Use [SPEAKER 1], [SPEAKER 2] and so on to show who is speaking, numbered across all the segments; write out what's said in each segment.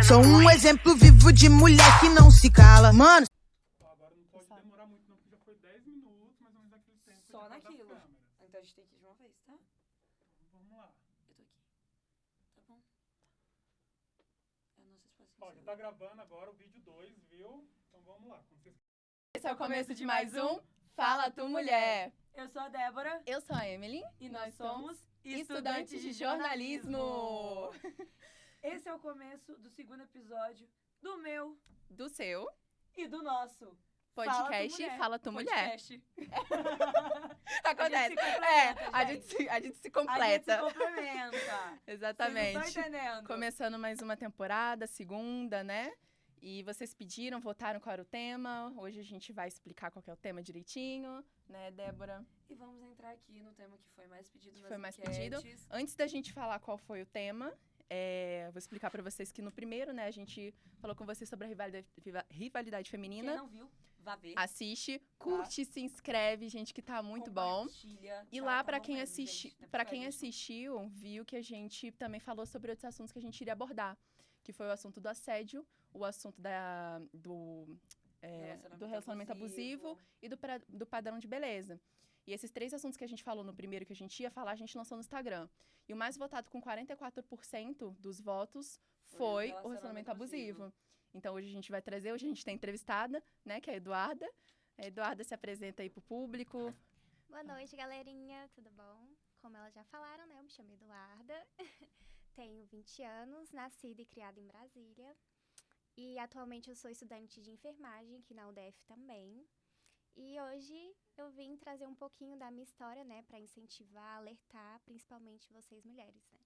[SPEAKER 1] Sou um exemplo vivo de mulher que não se cala. Mano,
[SPEAKER 2] Agora não pode demorar muito não, porque já foi 10 minutos, mais ou menos naquele tempo.
[SPEAKER 3] Só
[SPEAKER 2] das
[SPEAKER 3] naquilo.
[SPEAKER 2] câmeras.
[SPEAKER 3] Então a gente tem que ir de uma vez, tá?
[SPEAKER 2] Então, vamos lá.
[SPEAKER 3] Eu tô aqui. Tá bom? É o nosso espacinho.
[SPEAKER 2] Ó, já tá gravando agora o vídeo 2, viu? Então vamos lá. Quando vocês...
[SPEAKER 4] Esse é o começo de mais um Fala Tu Mulher.
[SPEAKER 3] Eu sou a Débora
[SPEAKER 4] Eu sou a Emily
[SPEAKER 3] e nós somos
[SPEAKER 4] estudantes de jornalismo.
[SPEAKER 3] Esse é o começo do segundo episódio do meu
[SPEAKER 4] Do seu
[SPEAKER 3] e do nosso
[SPEAKER 4] podcast Fala Tu Mulher.
[SPEAKER 3] Podcast.
[SPEAKER 4] Acontece. A gente se
[SPEAKER 3] A gente
[SPEAKER 4] completa.
[SPEAKER 3] se complementa.
[SPEAKER 4] Exatamente.
[SPEAKER 3] Vocês não estão entendendo.
[SPEAKER 4] Começando mais uma temporada, segunda, né? E vocês pediram, votaram qual era o tema. Hoje a gente vai explicar qual que é o tema direitinho, né, Débora?
[SPEAKER 3] E vamos entrar aqui no tema que foi mais pedido nas
[SPEAKER 4] Foi mais
[SPEAKER 3] enquetes.
[SPEAKER 4] pedido. Antes da gente falar qual foi o tema, vou explicar pra vocês que no primeiro, né, a gente falou com vocês sobre a rivalidade feminina.
[SPEAKER 3] Quem não viu, vá ver.
[SPEAKER 4] Assiste, curte, se inscreve, gente, que tá muito bom.
[SPEAKER 3] Compartilha.
[SPEAKER 4] E
[SPEAKER 3] Tá,
[SPEAKER 4] lá,
[SPEAKER 3] tá
[SPEAKER 4] pra
[SPEAKER 3] bom
[SPEAKER 4] quem,
[SPEAKER 3] mesmo,
[SPEAKER 4] assisti,
[SPEAKER 3] gente. Não é
[SPEAKER 4] pra
[SPEAKER 3] pra
[SPEAKER 4] quem
[SPEAKER 3] gente,
[SPEAKER 4] assistiu, viu que a gente também falou sobre outros assuntos que a gente iria abordar. Que foi o assunto do assédio, o assunto do relacionamento abusivo e do padrão de beleza. E esses 3 assuntos que a gente falou no primeiro que a gente ia falar, a gente lançou no Instagram. E o mais votado com 44% dos votos foi o relacionamento abusivo. Então hoje a gente vai trazer, hoje a gente tem entrevistada, né, que é a Eduarda. A Eduarda se apresenta aí pro público.
[SPEAKER 5] Boa noite, galerinha, tudo bom? Como elas já falaram, né, eu me chamo Eduarda, tenho 20 anos, nascida e criada em Brasília. E atualmente eu sou estudante de enfermagem aqui na UDF também. E hoje eu vim trazer um pouquinho da minha história, né, pra incentivar, alertar, principalmente vocês mulheres, né?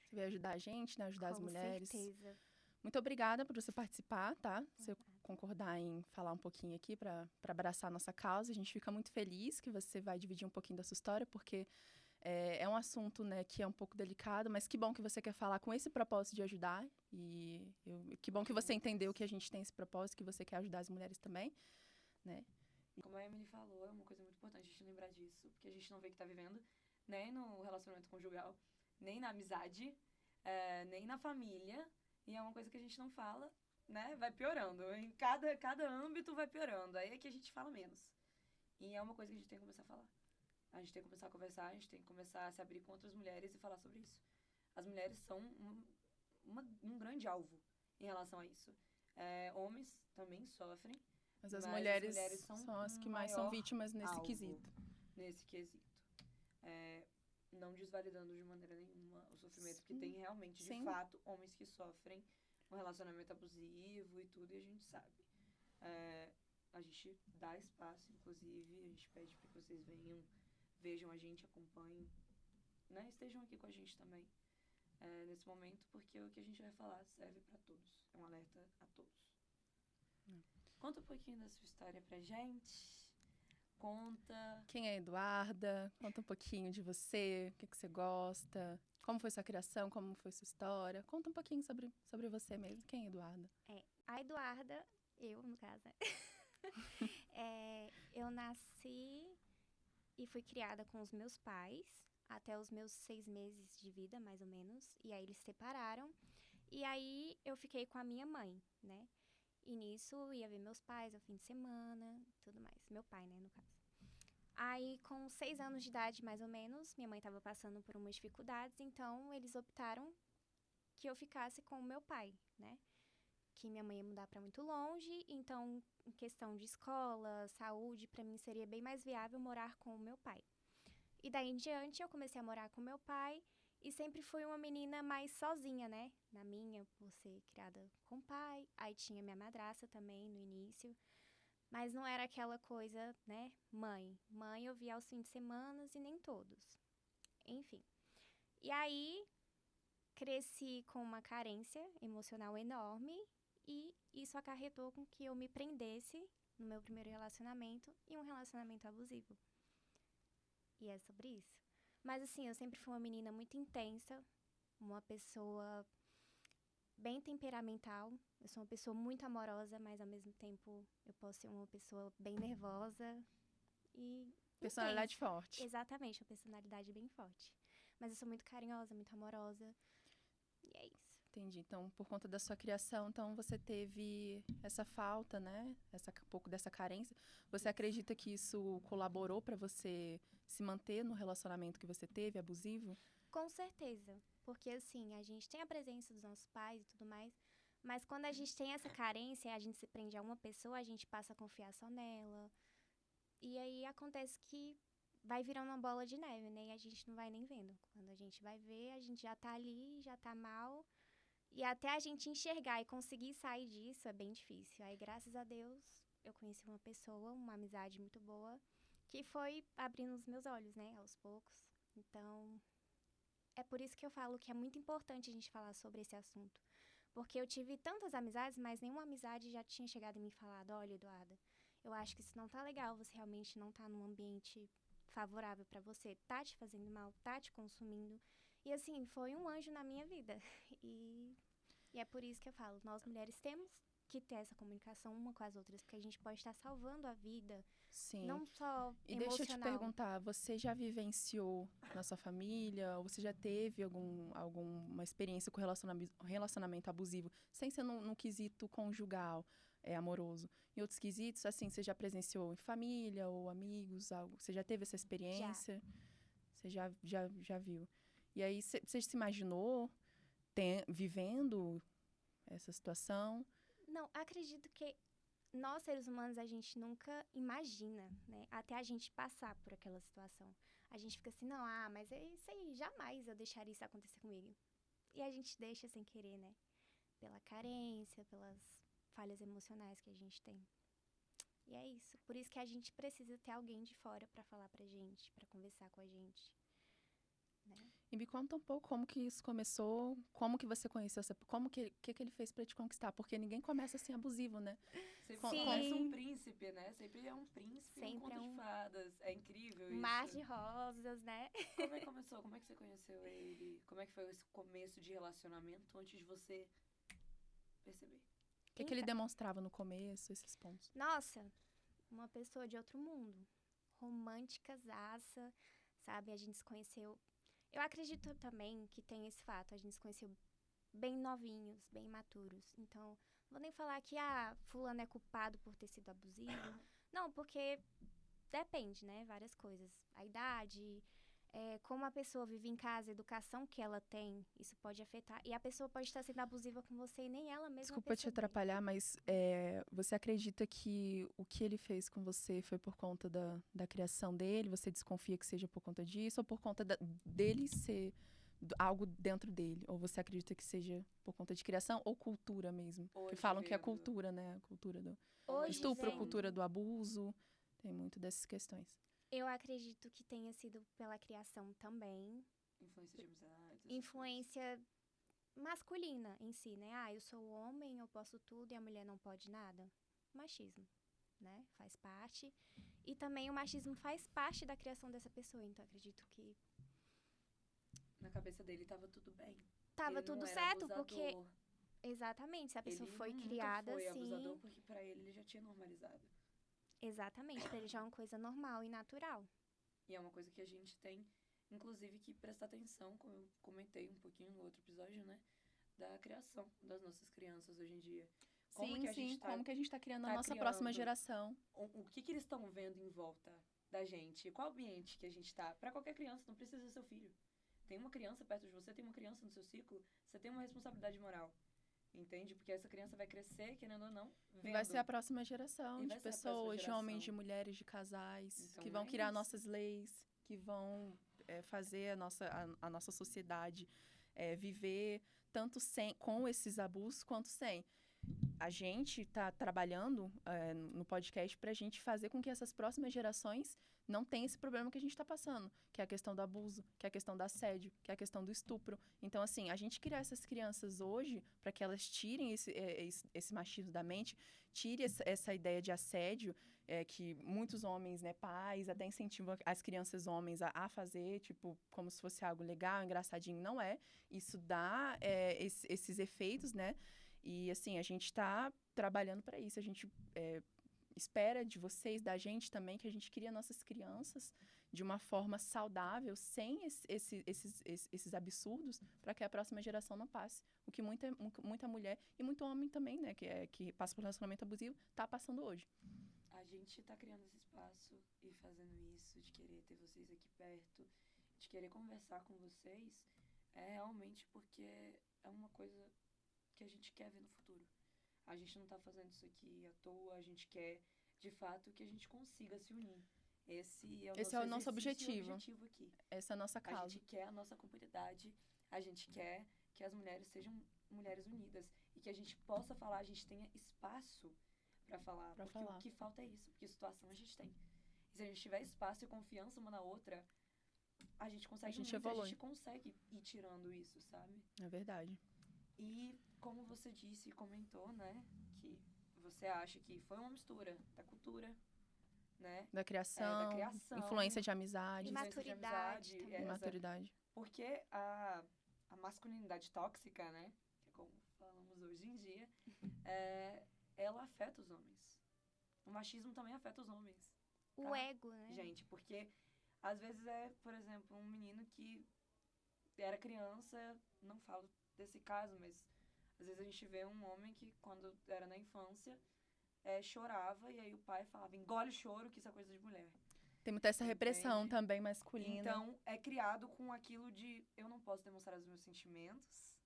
[SPEAKER 4] Você veio ajudar a gente, né, ajudar as mulheres.
[SPEAKER 5] Com certeza.
[SPEAKER 4] Muito obrigada por você participar, tá? Você concordar em falar um pouquinho aqui para abraçar a nossa causa. A gente fica muito feliz que você vai dividir um pouquinho da sua história, porque é um assunto, né, que é um pouco delicado, mas que bom que você quer falar com esse propósito de ajudar. E que bom que você entendeu que a gente tem esse propósito, que você quer ajudar as mulheres também, né?
[SPEAKER 3] Como a Emily falou, é uma coisa muito importante a gente lembrar disso, porque a gente não vê que tá vivendo nem no relacionamento conjugal, nem na amizade, nem na família, e é uma coisa que a gente não fala, né? Vai piorando. Em cada âmbito vai piorando. Aí é que a gente fala menos. E é uma coisa que a gente tem que começar a falar. A gente tem que começar a conversar, a gente tem que começar a se abrir com outras mulheres e falar sobre isso. As mulheres são um grande alvo em relação a isso. Homens também sofrem,
[SPEAKER 4] Mas as mulheres
[SPEAKER 3] são
[SPEAKER 4] as que mais são vítimas nesse quesito.
[SPEAKER 3] Nesse quesito. Não desvalidando de maneira nenhuma o sofrimento, porque tem realmente, de fato, homens que sofrem um relacionamento abusivo e tudo, e a gente sabe. A gente dá espaço, inclusive, a gente pede para que vocês venham, vejam a gente, acompanhem, né? Estejam aqui com a gente também nesse momento, porque o que a gente vai falar serve para todos. É um alerta a todos. Conta um pouquinho da sua história pra gente. Conta.
[SPEAKER 4] Quem é a Eduarda? Conta um pouquinho de você, o que você gosta, como foi sua criação, como foi sua história. Conta um pouquinho sobre você mesmo. Quem é a Eduarda?
[SPEAKER 5] A Eduarda, eu, no caso, né? Eu nasci e fui criada com os meus pais até os meus 6 meses de vida, mais ou menos. E aí eles se separaram. E aí eu fiquei com a minha mãe, né? E nisso ia ver meus pais ao fim de semana, tudo mais. Meu pai, né, no caso. Aí, com 6 anos de idade, mais ou menos, minha mãe estava passando por umas dificuldades, então eles optaram que eu ficasse com o meu pai, né? Que minha mãe ia mudar para muito longe, então, em questão de escola, saúde, para mim seria bem mais viável morar com o meu pai. E daí em diante, eu comecei a morar com meu pai e sempre fui uma menina mais sozinha, né? Na minha, por ser criada com o pai. Aí tinha minha madrasta também no início. Mas não era aquela coisa, né? Mãe. Mãe eu via aos fins de semana e nem todos. Enfim. E aí, cresci com uma carência emocional enorme e isso acarretou com que eu me prendesse no meu primeiro relacionamento e um relacionamento abusivo. E é sobre isso. Mas assim, eu sempre fui uma menina muito intensa, uma pessoa bem temperamental. Eu sou uma pessoa muito amorosa, mas ao mesmo tempo eu posso ser uma pessoa bem nervosa e
[SPEAKER 4] Personalidade
[SPEAKER 5] intensa.
[SPEAKER 4] forte.
[SPEAKER 5] Exatamente, uma personalidade bem forte. Mas eu sou muito carinhosa, muito amorosa. E é isso.
[SPEAKER 4] Entendi. Então, por conta da sua criação, então você teve essa falta, né? Um pouco dessa carência. Você acredita que isso colaborou para você se manter no relacionamento que você teve, abusivo?
[SPEAKER 5] Com certeza. Porque, assim, a gente tem a presença dos nossos pais e tudo mais, mas quando a gente tem essa carência, a gente se prende a uma pessoa, a gente passa a confiar só nela. E aí acontece que vai virando uma bola de neve, né? E a gente não vai nem vendo. Quando a gente vai ver, a gente já tá ali, já tá mal. E até a gente enxergar e conseguir sair disso é bem difícil. Aí, graças a Deus, eu conheci uma pessoa, uma amizade muito boa, que foi abrindo os meus olhos, né, aos poucos. Então, é por isso que eu falo que é muito importante a gente falar sobre esse assunto. Porque eu tive tantas amizades, mas nenhuma amizade já tinha chegado em mim e falado, olha, Eduarda, eu acho que isso não tá legal, você realmente não tá num ambiente favorável pra você, tá te fazendo mal, tá te consumindo. E assim, foi um anjo na minha vida. E é por isso que eu falo, nós mulheres temos que ter essa comunicação uma com as outras, porque a gente pode estar salvando a vida,
[SPEAKER 4] Sim.
[SPEAKER 5] não só
[SPEAKER 4] E
[SPEAKER 5] emocional.
[SPEAKER 4] deixa eu te perguntar, você já vivenciou na sua família, ou você já teve alguma experiência com relacionamento abusivo, sem ser no quesito conjugal, amoroso? Em outros quesitos, assim, você já presenciou em família ou amigos, algo? Você já teve essa experiência? Você já viu? E aí, você se imaginou vivendo essa situação?
[SPEAKER 5] Não, acredito que nós, seres humanos, a gente nunca imagina, né? Até a gente passar por aquela situação. A gente fica assim, não, mas é isso aí, jamais eu deixaria isso acontecer comigo. E a gente deixa sem querer, né? Pela carência, pelas falhas emocionais que a gente tem. E é isso. Por isso que a gente precisa ter alguém de fora pra falar pra gente, pra conversar com a gente, né?
[SPEAKER 4] E me conta um pouco como que isso começou, como que você conheceu como que ele fez pra te conquistar? Porque ninguém começa assim abusivo, né?
[SPEAKER 3] Sempre
[SPEAKER 5] Sim.
[SPEAKER 3] começa um príncipe, né? Sempre é um príncipe,
[SPEAKER 5] Sempre
[SPEAKER 3] um conto
[SPEAKER 5] é
[SPEAKER 3] de fadas. É incrível
[SPEAKER 5] um
[SPEAKER 3] isso.
[SPEAKER 5] mar de rosas, né?
[SPEAKER 3] Como é que começou? Como é que você conheceu ele? Como é que foi esse começo de relacionamento antes de você perceber?
[SPEAKER 4] O que ele demonstrava no começo, esses pontos?
[SPEAKER 5] Nossa, uma pessoa de outro mundo. Românticazaça, sabe? A gente se conheceu. Eu acredito também que tem esse fato. A gente se conheceu bem novinhos, bem maturos. Então, não vou nem falar que, fulano é culpado por ter sido abusivo. Não, porque depende, né? Várias coisas. A idade, como a pessoa vive em casa, a educação que ela tem, isso pode afetar. E a pessoa pode estar sendo abusiva com você e nem ela mesma
[SPEAKER 4] Desculpa te
[SPEAKER 5] perceber.
[SPEAKER 4] atrapalhar, mas você acredita que o que ele fez com você foi por conta da criação dele? Você desconfia que seja por conta disso? Ou por conta dele ser algo dentro dele? Ou você acredita que seja por conta de criação ou cultura mesmo? Porque falam que é cultura, né? A cultura do estupro, a cultura do abuso. Tem muito dessas questões.
[SPEAKER 5] Eu acredito que tenha sido pela criação também.
[SPEAKER 3] Influência de amizades.
[SPEAKER 5] Influência masculina em si, né? Eu sou homem, eu posso tudo e a mulher não pode nada. Machismo, né? Faz parte. E também o machismo faz parte da criação dessa pessoa. Então, acredito que
[SPEAKER 3] Na cabeça dele tava tudo bem.
[SPEAKER 5] tava
[SPEAKER 3] Ele não
[SPEAKER 5] tudo
[SPEAKER 3] era
[SPEAKER 5] certo,
[SPEAKER 3] abusador.
[SPEAKER 5] porque... Exatamente, se a pessoa
[SPEAKER 3] Ele
[SPEAKER 5] foi
[SPEAKER 3] nunca
[SPEAKER 5] criada
[SPEAKER 3] foi
[SPEAKER 5] assim...
[SPEAKER 3] abusador porque pra ele já tinha normalizado.
[SPEAKER 5] Exatamente, pra ele já é uma coisa normal e natural.
[SPEAKER 3] E é uma coisa que a gente tem, inclusive, que prestar atenção, como eu comentei um pouquinho no outro episódio, né? Da criação das nossas crianças hoje em dia. Como que a gente tá,
[SPEAKER 4] como que a gente tá criando a nossa próxima geração.
[SPEAKER 3] O que eles estão vendo em volta da gente? Qual ambiente que a gente tá? Pra qualquer criança, não precisa ser seu filho. Tem uma criança perto de você, tem uma criança no seu ciclo, você tem uma responsabilidade moral. Entende? Porque essa criança vai crescer, querendo ou não, vendo.
[SPEAKER 4] E vai ser a próxima geração
[SPEAKER 3] E
[SPEAKER 4] de
[SPEAKER 3] vai ser a
[SPEAKER 4] pessoas,
[SPEAKER 3] próxima
[SPEAKER 4] de
[SPEAKER 3] geração.
[SPEAKER 4] homens, de mulheres, de casais,
[SPEAKER 3] Então,
[SPEAKER 4] que vão
[SPEAKER 3] é
[SPEAKER 4] criar
[SPEAKER 3] isso.
[SPEAKER 4] nossas leis, que vão fazer a nossa sociedade viver tanto com esses abusos quanto sem. A gente está trabalhando no podcast para a gente fazer com que essas próximas gerações não tenham esse problema que a gente está passando, que é a questão do abuso, que é a questão do assédio, que é a questão do estupro. Então, assim, a gente criar essas crianças hoje para que elas tirem esse machismo da mente, tire essa ideia de assédio, que muitos homens, né, pais, até incentivam as crianças homens a fazer, tipo, como se fosse algo legal, engraçadinho. Não é. Isso dá esses efeitos, né? E, assim, a gente está trabalhando para isso. A gente espera de vocês, da gente também, que a gente crie nossas crianças de uma forma saudável, sem esses absurdos, para que a próxima geração não passe. O que muita mulher e muito homem também, né, que passa por relacionamento abusivo, tá passando hoje.
[SPEAKER 3] A gente tá criando esse espaço e fazendo isso, de querer ter vocês aqui perto, de querer conversar com vocês, é realmente porque é uma coisa que a gente quer ver no futuro. A gente não tá fazendo isso aqui à toa, a gente quer, de fato, que a gente consiga se unir. Esse é o nosso objetivo aqui.
[SPEAKER 4] Essa é a nossa causa.
[SPEAKER 3] A gente quer a nossa comunidade, a gente quer que as mulheres sejam mulheres unidas e que a gente possa falar, a gente tenha espaço para falar. O que falta é isso, porque situação a gente tem. E se a gente tiver espaço e confiança uma na outra, a gente consegue
[SPEAKER 4] evolui.
[SPEAKER 3] A gente consegue ir tirando isso, sabe?
[SPEAKER 4] É verdade.
[SPEAKER 3] E como você disse e comentou, né, que você acha que foi uma mistura da cultura, né?
[SPEAKER 4] Da criação, influência de amizade.
[SPEAKER 5] E maturidade também.
[SPEAKER 4] Maturidade.
[SPEAKER 3] Porque a masculinidade tóxica, né, que é como falamos hoje em dia, ela afeta os homens. O machismo também afeta os homens. Tá?
[SPEAKER 5] O ego, né?
[SPEAKER 3] Gente, porque às vezes por exemplo, um menino que era criança, não falo desse caso, mas às vezes a gente vê um homem que quando era na infância chorava e aí o pai falava, engole o choro, que isso é coisa de mulher.
[SPEAKER 4] Tem muita essa repressão também masculina.
[SPEAKER 3] Então, é criado com aquilo de eu não posso demonstrar os meus sentimentos,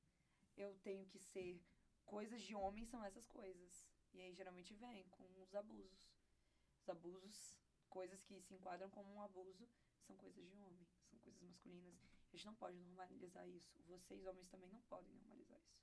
[SPEAKER 3] eu tenho que ser coisas de homem, são essas coisas. E aí geralmente vem com os abusos. Os abusos, coisas que se enquadram como um abuso, são coisas de homem, são coisas masculinas. A gente não pode normalizar isso. Vocês, homens, também não podem normalizar isso.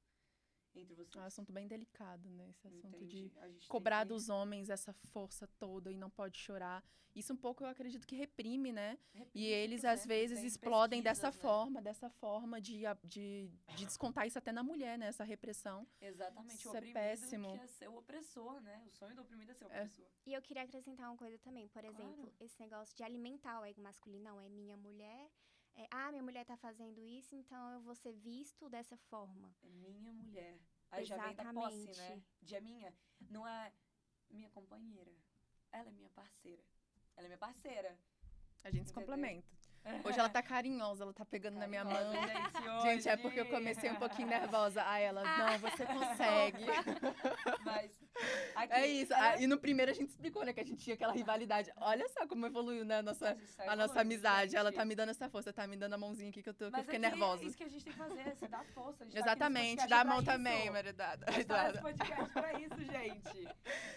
[SPEAKER 3] Entre vocês.
[SPEAKER 4] É um assunto bem delicado, né? Esse assunto
[SPEAKER 3] Entendi.
[SPEAKER 4] de cobrar dos homens essa força toda e não pode chorar. Isso um pouco eu acredito que reprime, né? E eles, às vezes, explodem dessa forma de descontar isso até na mulher, né? Essa repressão.
[SPEAKER 3] Exatamente.
[SPEAKER 4] Isso
[SPEAKER 3] o oprimido
[SPEAKER 4] péssimo.
[SPEAKER 3] quer ser o opressor, né? O sonho do oprimido é ser o opressor.
[SPEAKER 5] E eu queria acrescentar uma coisa também. Por exemplo, esse negócio de alimentar o ego masculino. Não, é minha mulher... minha mulher tá fazendo isso, então eu vou ser visto dessa forma.
[SPEAKER 3] É minha mulher. Aí já vem da posse, né? De minha. Não é minha companheira. Ela é minha parceira. Ela é minha parceira.
[SPEAKER 4] A gente se complementa. Hoje ela tá carinhosa, ela tá pegando na minha mão. Gente, é porque eu comecei um pouquinho nervosa. Aí ela, não, você consegue.
[SPEAKER 3] Mas aqui,
[SPEAKER 4] é isso. E no primeiro a gente explicou, né, que a gente tinha aquela rivalidade. Olha só como evoluiu, né, a nossa amizade. Gente. Ela tá me dando essa força, tá me dando a mãozinha aqui que eu fiquei nervosa.
[SPEAKER 3] É isso que a gente tem que fazer, se dar força.
[SPEAKER 4] Exatamente, dá a mão também, Maria Eduarda.
[SPEAKER 3] A gente tá nesse podcast pra isso, gente.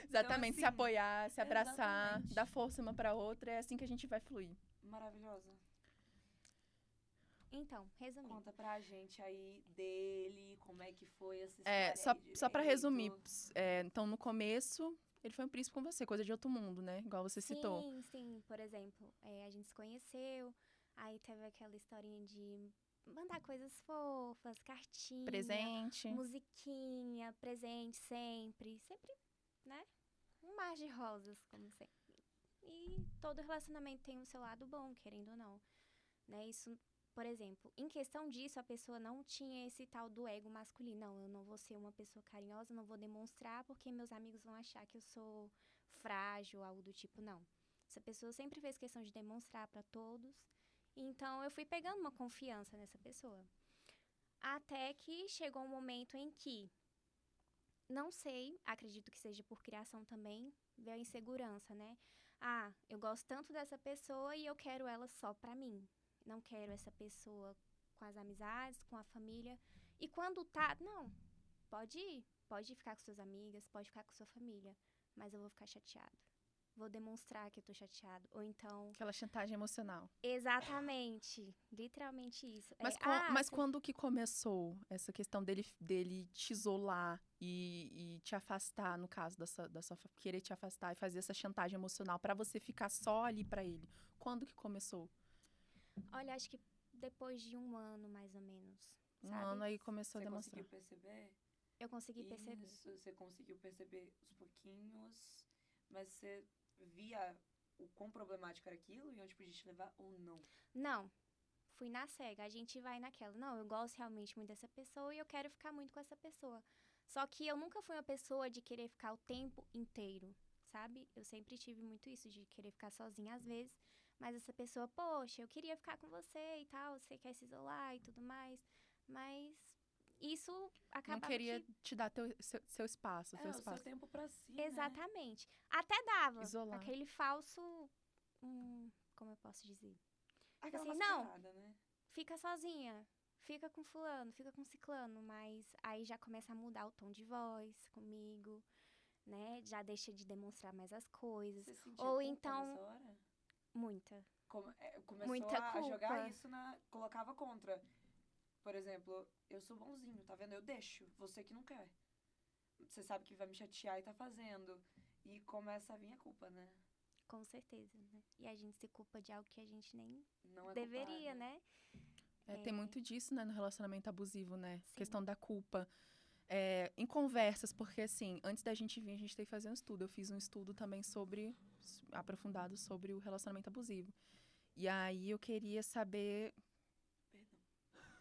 [SPEAKER 4] Exatamente, então, assim, se apoiar, se abraçar, dar força uma pra outra, é assim que a gente vai fluir.
[SPEAKER 3] Maravilhosa.
[SPEAKER 5] Então, resumindo.
[SPEAKER 3] Conta pra gente aí dele, como é que foi essa história.
[SPEAKER 4] Só pra resumir. Então, no começo, ele foi um príncipe com você, coisa de outro mundo, né? Igual você citou.
[SPEAKER 5] Sim. Por exemplo, a gente se conheceu, aí teve aquela historinha de mandar coisas fofas, cartinha.
[SPEAKER 4] Presente.
[SPEAKER 5] Musiquinha, presente sempre. Sempre, né? Um mar de rosas, como sempre. E todo relacionamento tem o seu lado bom, querendo ou não. Né? Isso... Por exemplo, em questão disso, a pessoa não tinha esse tal do ego masculino. Não, eu não vou ser uma pessoa carinhosa, não vou demonstrar porque meus amigos vão achar que eu sou frágil, algo do tipo, não. Essa pessoa sempre fez questão de demonstrar para todos. Então, eu fui pegando uma confiança nessa pessoa. Até que chegou um momento em que, não sei, acredito que seja por criação também, veio a insegurança, né? Eu gosto tanto dessa pessoa e eu quero ela só pra mim. Não quero essa pessoa com as amizades, com a família. E quando não, pode ir. Pode ficar com suas amigas, pode ficar com sua família. Mas eu vou ficar chateado. Vou demonstrar que eu tô chateado. Ou então...
[SPEAKER 4] Aquela chantagem emocional.
[SPEAKER 5] Exatamente. Literalmente isso.
[SPEAKER 4] Mas quando que começou essa questão dele te isolar e te afastar, no caso da sua querer te afastar e fazer essa chantagem emocional pra você ficar só ali pra ele? Quando que começou?
[SPEAKER 5] Olha, acho que depois de 1 ano, mais ou menos.
[SPEAKER 4] Um ano aí começou a demonstrar.
[SPEAKER 3] Você conseguiu perceber?
[SPEAKER 5] Eu consegui perceber.
[SPEAKER 3] Isso, você conseguiu perceber os pouquinhos, mas você via o quão problemático era aquilo e onde podia te levar ou não?
[SPEAKER 5] Não. Fui na cega. A gente vai naquela. Não, eu gosto realmente muito dessa pessoa e eu quero ficar muito com essa pessoa. Só que eu nunca fui uma pessoa de querer ficar o tempo inteiro, sabe? Eu sempre tive muito isso, de querer ficar sozinha às vezes. Mas essa pessoa, poxa, eu queria ficar com você e tal, você quer se isolar e tudo mais. Mas isso acabava
[SPEAKER 4] Não queria
[SPEAKER 5] que...
[SPEAKER 4] te dar seu espaço, seu
[SPEAKER 3] o
[SPEAKER 4] espaço.
[SPEAKER 3] seu tempo pra si, né?
[SPEAKER 5] Exatamente. Até dava
[SPEAKER 4] Isolar.
[SPEAKER 5] aquele falso... como eu posso dizer?
[SPEAKER 3] Aquela
[SPEAKER 5] Assim, não.
[SPEAKER 3] mascarada, né?
[SPEAKER 5] Fica sozinha, fica com fulano, fica com ciclano, mas aí já começa a mudar o tom de voz comigo, né? Já deixa de demonstrar mais as coisas.
[SPEAKER 3] Você sentia
[SPEAKER 5] Ou
[SPEAKER 3] culpa
[SPEAKER 5] então,
[SPEAKER 3] nessa hora?
[SPEAKER 5] muita.
[SPEAKER 3] Começou
[SPEAKER 5] Muita
[SPEAKER 3] a
[SPEAKER 5] culpa.
[SPEAKER 3] jogar isso colocava contra. Por exemplo, eu sou bonzinho, tá vendo? Eu deixo, você que não quer. Você sabe que vai me chatear e tá fazendo. E começa a vir a culpa, né?
[SPEAKER 5] Com certeza, né? E a gente se culpa de algo que a gente nem
[SPEAKER 3] Não é
[SPEAKER 5] deveria,
[SPEAKER 3] culpada.
[SPEAKER 5] né?
[SPEAKER 4] Tem muito disso, né, no relacionamento abusivo, né?
[SPEAKER 5] Sim.
[SPEAKER 4] Questão da culpa. Em conversas, porque assim, antes da gente vir, a gente tem que fazer um estudo. Eu fiz um estudo também aprofundado sobre o relacionamento abusivo. E aí eu queria saber...
[SPEAKER 3] Perdão.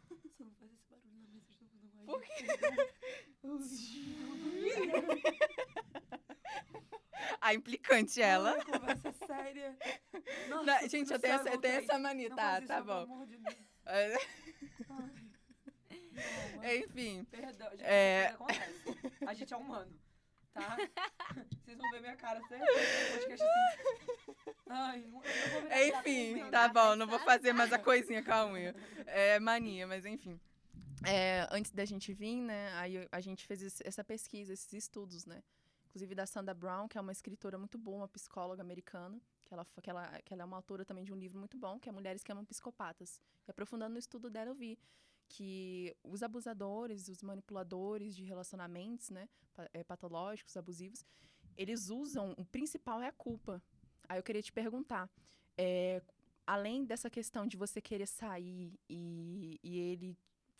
[SPEAKER 3] Você não faz esse barulho na mesa de novo, não.
[SPEAKER 4] Por quê? A implicante, ela.
[SPEAKER 3] Ai, conversa séria.
[SPEAKER 4] Não,
[SPEAKER 3] Nossa,
[SPEAKER 4] gente,
[SPEAKER 3] do
[SPEAKER 4] eu tenho
[SPEAKER 3] céu,
[SPEAKER 4] eu tenho
[SPEAKER 3] voltei.
[SPEAKER 4] essa mania.
[SPEAKER 3] Não
[SPEAKER 4] Tá,
[SPEAKER 3] faz isso,
[SPEAKER 4] tá
[SPEAKER 3] pelo
[SPEAKER 4] bom.
[SPEAKER 3] amor de Deus. Ai, não,
[SPEAKER 4] Enfim.
[SPEAKER 3] perdão, gente, isso acontece. A gente é humano, tá? Vocês vão ver minha cara certo no podcast assim. Ai, eu não vou virar
[SPEAKER 4] Enfim,
[SPEAKER 3] gato
[SPEAKER 4] tá
[SPEAKER 3] mesmo.
[SPEAKER 4] bom, não vou fazer mais a coisinha com a unha. É mania, mas enfim. Antes da gente vir, né, aí a gente fez essa pesquisa, esses estudos, né? Inclusive da Sandra Brown, que é uma escritora muito boa, uma psicóloga americana, que ela é uma autora também de um livro muito bom, que é Mulheres que Amam Psicopatas. E aprofundando no estudo dela, eu vi que os abusadores, os manipuladores de relacionamentos, né, patológicos, abusivos, eles usam, o principal é a culpa. Aí eu queria te perguntar, além dessa questão de você querer sair e ele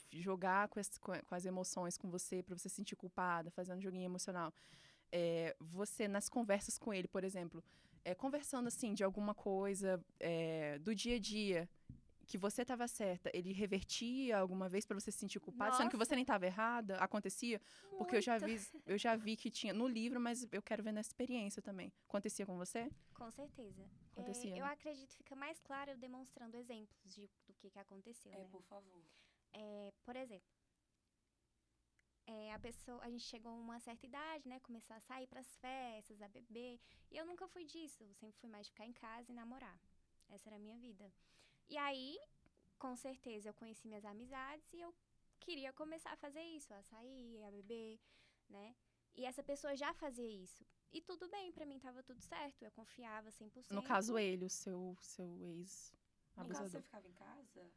[SPEAKER 4] jogar com as emoções com você, pra você se sentir culpada, fazendo um joguinho emocional, você, nas conversas com ele, por exemplo, conversando assim de alguma coisa do dia a dia, que você estava certa, ele revertia alguma vez pra você se sentir culpada, sendo que você nem estava errada? Acontecia? Porque eu já vi que tinha no livro, mas eu quero ver na experiência também. Acontecia com você?
[SPEAKER 5] Com certeza.
[SPEAKER 4] Acontecia,
[SPEAKER 5] Eu
[SPEAKER 4] né?
[SPEAKER 5] acredito que fica mais claro eu demonstrando exemplos do que aconteceu, né?
[SPEAKER 3] Por favor.
[SPEAKER 5] Por exemplo, a gente chegou a uma certa idade, né? Começou a sair pras festas, a beber. E eu nunca fui disso. Eu sempre fui mais de ficar em casa e namorar. Essa era a minha vida. E aí, com certeza, eu conheci minhas amizades e eu queria começar a fazer isso, a sair, a beber, né? E essa pessoa já fazia isso. E tudo bem, pra mim tava tudo certo. Eu confiava 100%.
[SPEAKER 4] No caso, ele, o seu
[SPEAKER 3] No
[SPEAKER 4] ex-abusador.
[SPEAKER 3] caso, você ficava em casa?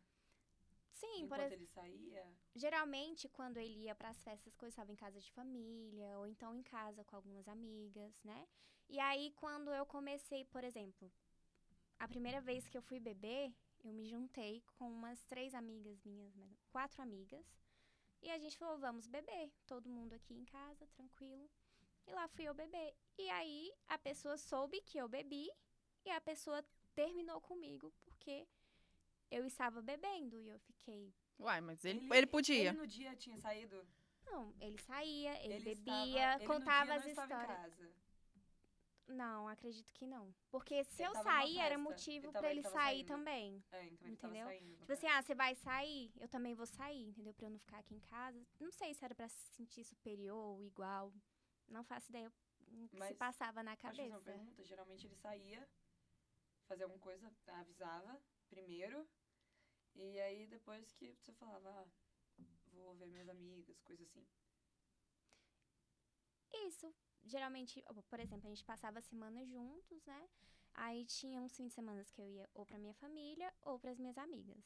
[SPEAKER 5] Sim,
[SPEAKER 3] Enquanto ele saía?
[SPEAKER 5] geralmente, quando ele ia pras festas, coisas estavam em casa de família, ou então em casa com algumas amigas, né? E aí, quando eu comecei, por exemplo, a primeira vez que eu fui beber, eu me juntei com umas 3 amigas minhas, 4 amigas, e a gente falou, vamos beber, todo mundo aqui em casa, tranquilo. E lá fui eu beber. E aí, a pessoa soube que eu bebi, e a pessoa terminou comigo, porque eu estava bebendo, e eu fiquei...
[SPEAKER 4] Uai, mas ele podia.
[SPEAKER 3] Ele no dia tinha saído?
[SPEAKER 5] Não, ele saía, ele bebia,
[SPEAKER 3] ele
[SPEAKER 5] contava
[SPEAKER 3] no
[SPEAKER 5] as
[SPEAKER 3] dia não estava em
[SPEAKER 5] histórias.
[SPEAKER 3] casa.
[SPEAKER 5] Não, acredito que não. Porque se
[SPEAKER 3] Ele
[SPEAKER 5] eu
[SPEAKER 3] tava numa
[SPEAKER 5] sair, era
[SPEAKER 3] festa.
[SPEAKER 5] motivo
[SPEAKER 3] Ele
[SPEAKER 5] pra ele
[SPEAKER 3] tava
[SPEAKER 5] sair
[SPEAKER 3] saindo.
[SPEAKER 5] também.
[SPEAKER 3] Então ele
[SPEAKER 5] Entendeu?
[SPEAKER 3] tava saindo.
[SPEAKER 5] Tipo assim, você vai sair, eu também vou sair, entendeu? Pra eu não ficar aqui em casa. Não sei se era pra se sentir superior ou igual. Não faço ideia o que se
[SPEAKER 3] Mas,
[SPEAKER 5] passava na
[SPEAKER 3] Deixa eu fazer uma
[SPEAKER 5] cabeça.
[SPEAKER 3] pergunta. Geralmente ele saía, fazia alguma coisa, avisava primeiro. E aí depois que você falava, vou ver minhas amigas, coisa assim.
[SPEAKER 5] Isso. Geralmente, por exemplo, a gente passava a semana juntos, né? Aí tinha uns fins de semana que eu ia ou pra minha família ou pras minhas amigas.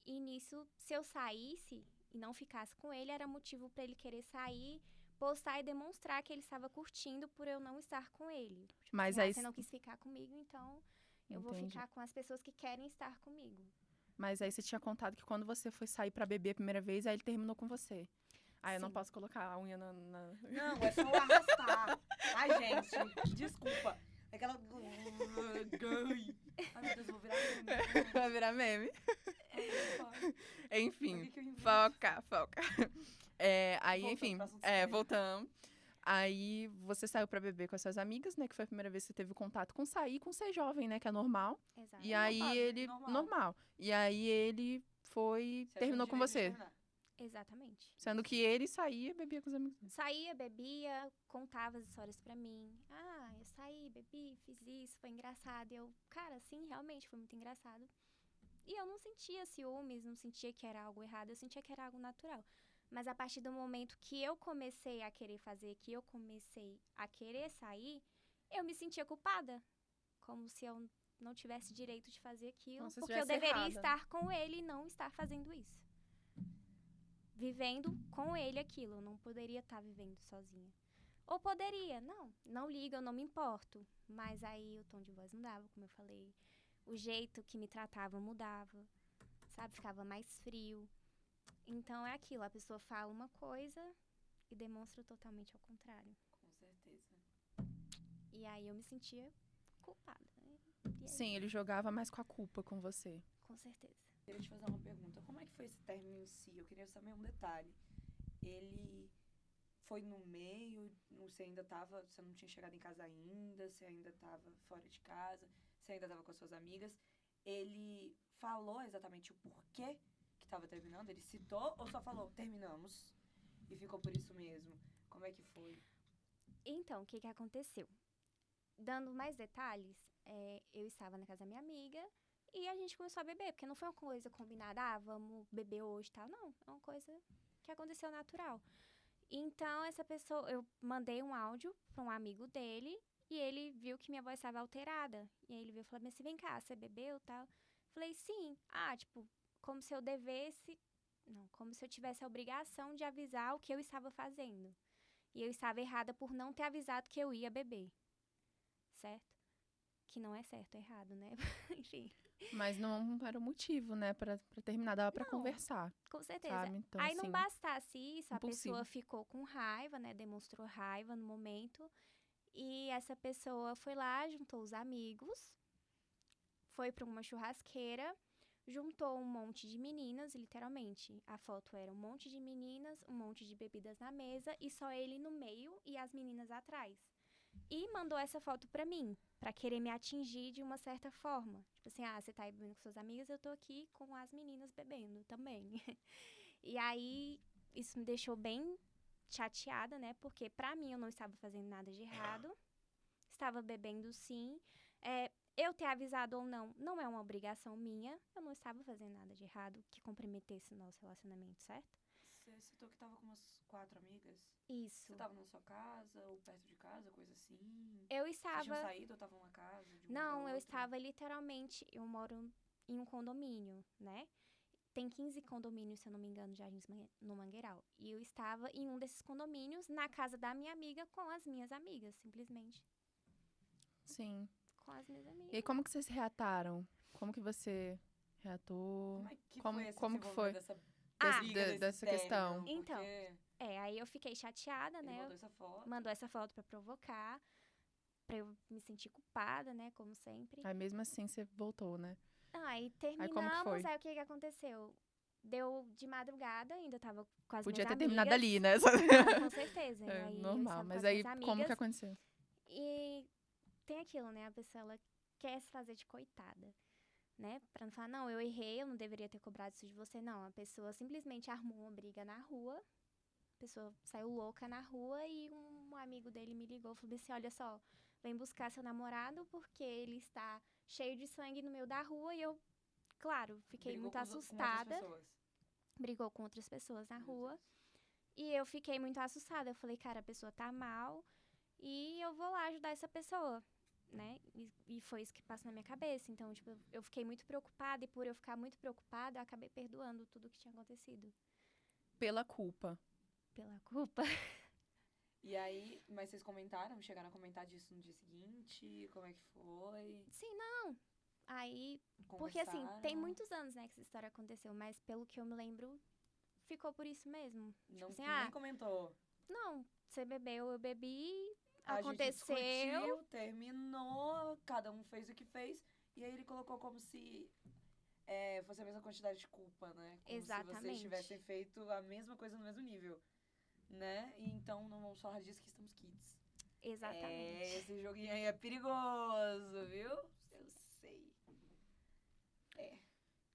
[SPEAKER 5] E nisso, se eu saísse e não ficasse com ele, era motivo pra ele querer sair, postar e demonstrar que ele estava curtindo por eu não estar com ele. Tipo,
[SPEAKER 4] Mas
[SPEAKER 5] assim,
[SPEAKER 4] aí...
[SPEAKER 5] você não quis ficar comigo, então eu vou
[SPEAKER 4] Entendi.
[SPEAKER 5] ficar com as pessoas que querem estar comigo.
[SPEAKER 4] Mas aí você tinha contado que quando você foi sair pra beber a primeira vez, aí ele terminou com você. Eu não
[SPEAKER 5] Sim.
[SPEAKER 4] posso colocar a unha na...
[SPEAKER 3] Não, é só arrastar. Ai, gente, desculpa. Aquela... Ai, meu Deus, eu vou virar meme.
[SPEAKER 4] Vai virar meme? Enfim,
[SPEAKER 3] Por que eu invento?
[SPEAKER 4] foca. Aí,
[SPEAKER 3] Voltando
[SPEAKER 4] enfim,
[SPEAKER 3] pro assunto sério.
[SPEAKER 4] voltamos. Aí você saiu pra beber com as suas amigas, né? Que foi a primeira vez que você teve contato com sair, com ser jovem, né? Que é normal.
[SPEAKER 5] Exato.
[SPEAKER 4] E aí
[SPEAKER 3] Normal,
[SPEAKER 4] ele...
[SPEAKER 3] normal.
[SPEAKER 4] Normal. E aí ele foi...
[SPEAKER 3] Você achou
[SPEAKER 4] terminou
[SPEAKER 3] um
[SPEAKER 4] com
[SPEAKER 3] direito de
[SPEAKER 4] você.
[SPEAKER 3] terminar.
[SPEAKER 5] Exatamente.
[SPEAKER 4] Sendo que ele saía e bebia com os amigos dele.
[SPEAKER 5] Saía, bebia, contava as histórias pra mim. Ah, eu saí, bebi, fiz isso, foi engraçado. E eu, cara, sim, realmente foi muito engraçado. E eu não sentia ciúmes, não sentia que era algo errado, eu sentia que era algo natural. Mas a partir do momento que eu comecei a querer fazer, que eu comecei a querer sair, eu me sentia culpada. Como se eu não tivesse direito de fazer aquilo,
[SPEAKER 4] Como se
[SPEAKER 5] porque eu
[SPEAKER 4] estivesse
[SPEAKER 5] deveria
[SPEAKER 4] errada.
[SPEAKER 5] estar com ele e não estar fazendo isso. Vivendo com ele aquilo, eu não poderia estar vivendo sozinha. Ou poderia, não ligo, eu não me importo. Mas aí o tom de voz mudava, como eu falei. O jeito que me tratava mudava, sabe? Ficava mais frio. Então é aquilo, a pessoa fala uma coisa e demonstra totalmente ao contrário.
[SPEAKER 3] Com certeza.
[SPEAKER 5] E aí eu me sentia culpada, né? E aí,
[SPEAKER 4] Sim, ele jogava mais com a culpa com você.
[SPEAKER 5] com certeza.
[SPEAKER 3] Queria te fazer uma pergunta. Como é que foi esse término em si? Eu queria saber um detalhe. Ele foi no meio, você ainda tava, você não tinha chegado em casa ainda, você ainda tava fora de casa, você ainda tava com as suas amigas. Ele falou exatamente o porquê que tava terminando? Ele citou ou só falou, terminamos? E ficou por isso mesmo? Como é que foi?
[SPEAKER 5] Então, o que aconteceu? Dando mais detalhes, eu estava na casa da minha amiga e a gente começou a beber, porque não foi uma coisa combinada, vamos beber hoje e tal. Não, é uma coisa que aconteceu natural. Então, essa pessoa, eu mandei um áudio para um amigo dele e ele viu que minha voz estava alterada. E aí ele veio e falou assim, vem cá, você bebeu e tal? Falei, sim. Tipo, como se eu devesse... Não, como se eu tivesse a obrigação de avisar o que eu estava fazendo. E eu estava errada por não ter avisado que eu ia beber. Certo? Que não é certo, é errado, né? Enfim.
[SPEAKER 4] Mas não era o motivo, né? Pra terminar, dava pra
[SPEAKER 5] Não.
[SPEAKER 4] conversar.
[SPEAKER 5] Com certeza.
[SPEAKER 4] Sabe? Então,
[SPEAKER 5] Aí não
[SPEAKER 4] assim,
[SPEAKER 5] bastasse isso, a
[SPEAKER 4] impulsivo.
[SPEAKER 5] pessoa ficou com raiva, né? Demonstrou raiva no momento. E essa pessoa foi lá, juntou os amigos, foi pra uma churrasqueira, juntou um monte de meninas, literalmente. A foto era um monte de meninas, um monte de bebidas na mesa e só ele no meio e as meninas atrás. E mandou essa foto pra mim, pra querer me atingir de uma certa forma. Tipo assim, você tá aí bebendo com suas amigas, eu tô aqui com as meninas bebendo também. E aí, isso me deixou bem chateada, né? Porque pra mim eu não estava fazendo nada de errado. Estava bebendo sim. Eu ter avisado ou não é uma obrigação minha. Eu não estava fazendo nada de errado que comprometesse o nosso relacionamento, certo?
[SPEAKER 3] Você citou que tava com umas 4 amigas?
[SPEAKER 5] Isso.
[SPEAKER 3] Você tava na sua casa ou perto de casa, coisa assim?
[SPEAKER 5] Eu
[SPEAKER 3] Vocês
[SPEAKER 5] estava...
[SPEAKER 3] tinham saído ou estavam na casa de uma da
[SPEAKER 5] Não, eu
[SPEAKER 3] outra?
[SPEAKER 5] estava literalmente... Eu moro em um condomínio, né? Tem 15 condomínios, se eu não me engano, Jardins no Mangueiral. E eu estava em um desses condomínios, na casa da minha amiga, com as minhas amigas, simplesmente.
[SPEAKER 4] Sim.
[SPEAKER 5] Com as minhas amigas.
[SPEAKER 4] E aí, como que vocês reataram? Como que você reatou?
[SPEAKER 3] Como é que
[SPEAKER 4] Como-
[SPEAKER 3] foi esse
[SPEAKER 4] como que foi?
[SPEAKER 3] desenvolvimento
[SPEAKER 5] Ah,
[SPEAKER 4] dessa questão?
[SPEAKER 5] Então,
[SPEAKER 3] Porque
[SPEAKER 5] aí eu fiquei chateada,
[SPEAKER 3] ele
[SPEAKER 5] né?
[SPEAKER 3] mandou essa foto.
[SPEAKER 5] Mandou essa foto pra provocar, pra eu me sentir culpada, né? Como sempre.
[SPEAKER 4] Aí mesmo assim você voltou, né?
[SPEAKER 5] Aí
[SPEAKER 4] Aí como que foi?
[SPEAKER 5] terminamos, aí o que aconteceu? Deu de madrugada, ainda tava com as
[SPEAKER 4] Podia
[SPEAKER 5] minhas
[SPEAKER 4] ter
[SPEAKER 5] amigas.
[SPEAKER 4] terminado ali, né?
[SPEAKER 5] Não, com certeza.
[SPEAKER 4] É,
[SPEAKER 5] Aí eu
[SPEAKER 4] normal.
[SPEAKER 5] estava com
[SPEAKER 4] Mas
[SPEAKER 5] as
[SPEAKER 4] aí,
[SPEAKER 5] minhas
[SPEAKER 4] como que
[SPEAKER 5] amigas.
[SPEAKER 4] aconteceu?
[SPEAKER 5] E tem aquilo, né? A pessoa, ela quer se fazer de coitada, né? Pra não falar, não, eu errei, eu não deveria ter cobrado isso de você. Não, a pessoa simplesmente armou uma briga na rua. A pessoa saiu louca na rua e um amigo dele me ligou e falou assim, olha só, vem buscar seu namorado porque ele está cheio de sangue no meio da rua. E eu, claro, fiquei
[SPEAKER 3] Brigou
[SPEAKER 5] muito
[SPEAKER 3] com outras
[SPEAKER 5] assustada.
[SPEAKER 3] pessoas.
[SPEAKER 5] Brigou com outras pessoas na
[SPEAKER 3] Meu
[SPEAKER 5] rua.
[SPEAKER 3] Deus.
[SPEAKER 5] E eu fiquei muito assustada. Eu falei, cara, a pessoa tá mal e eu vou lá ajudar essa pessoa, né? E foi isso que passou na minha cabeça. Então, tipo, eu fiquei muito preocupada e por eu ficar muito preocupada, eu acabei perdoando tudo que tinha acontecido.
[SPEAKER 4] Pela culpa.
[SPEAKER 5] Pela culpa.
[SPEAKER 3] E aí, mas vocês comentaram? Chegaram a comentar disso no dia seguinte? Como é que foi?
[SPEAKER 5] Sim, não. Aí, porque assim, tem
[SPEAKER 3] Conversaram?
[SPEAKER 5] muitos anos, né, que essa história aconteceu, mas pelo que eu me lembro, ficou por isso mesmo.
[SPEAKER 3] Não,
[SPEAKER 5] assim,
[SPEAKER 3] nem comentou.
[SPEAKER 5] Não, você bebeu, eu bebi,
[SPEAKER 3] A
[SPEAKER 5] aconteceu.
[SPEAKER 3] gente discutiu, terminou, cada um fez o que fez. E aí ele colocou como se fosse a mesma quantidade de culpa, né? Como se vocês
[SPEAKER 5] Exatamente.
[SPEAKER 3] tivessem feito a mesma coisa no mesmo nível. né? E então não vamos falar disso que estamos kids.
[SPEAKER 5] Exatamente.
[SPEAKER 3] Esse joguinho aí é perigoso, viu? Eu sei.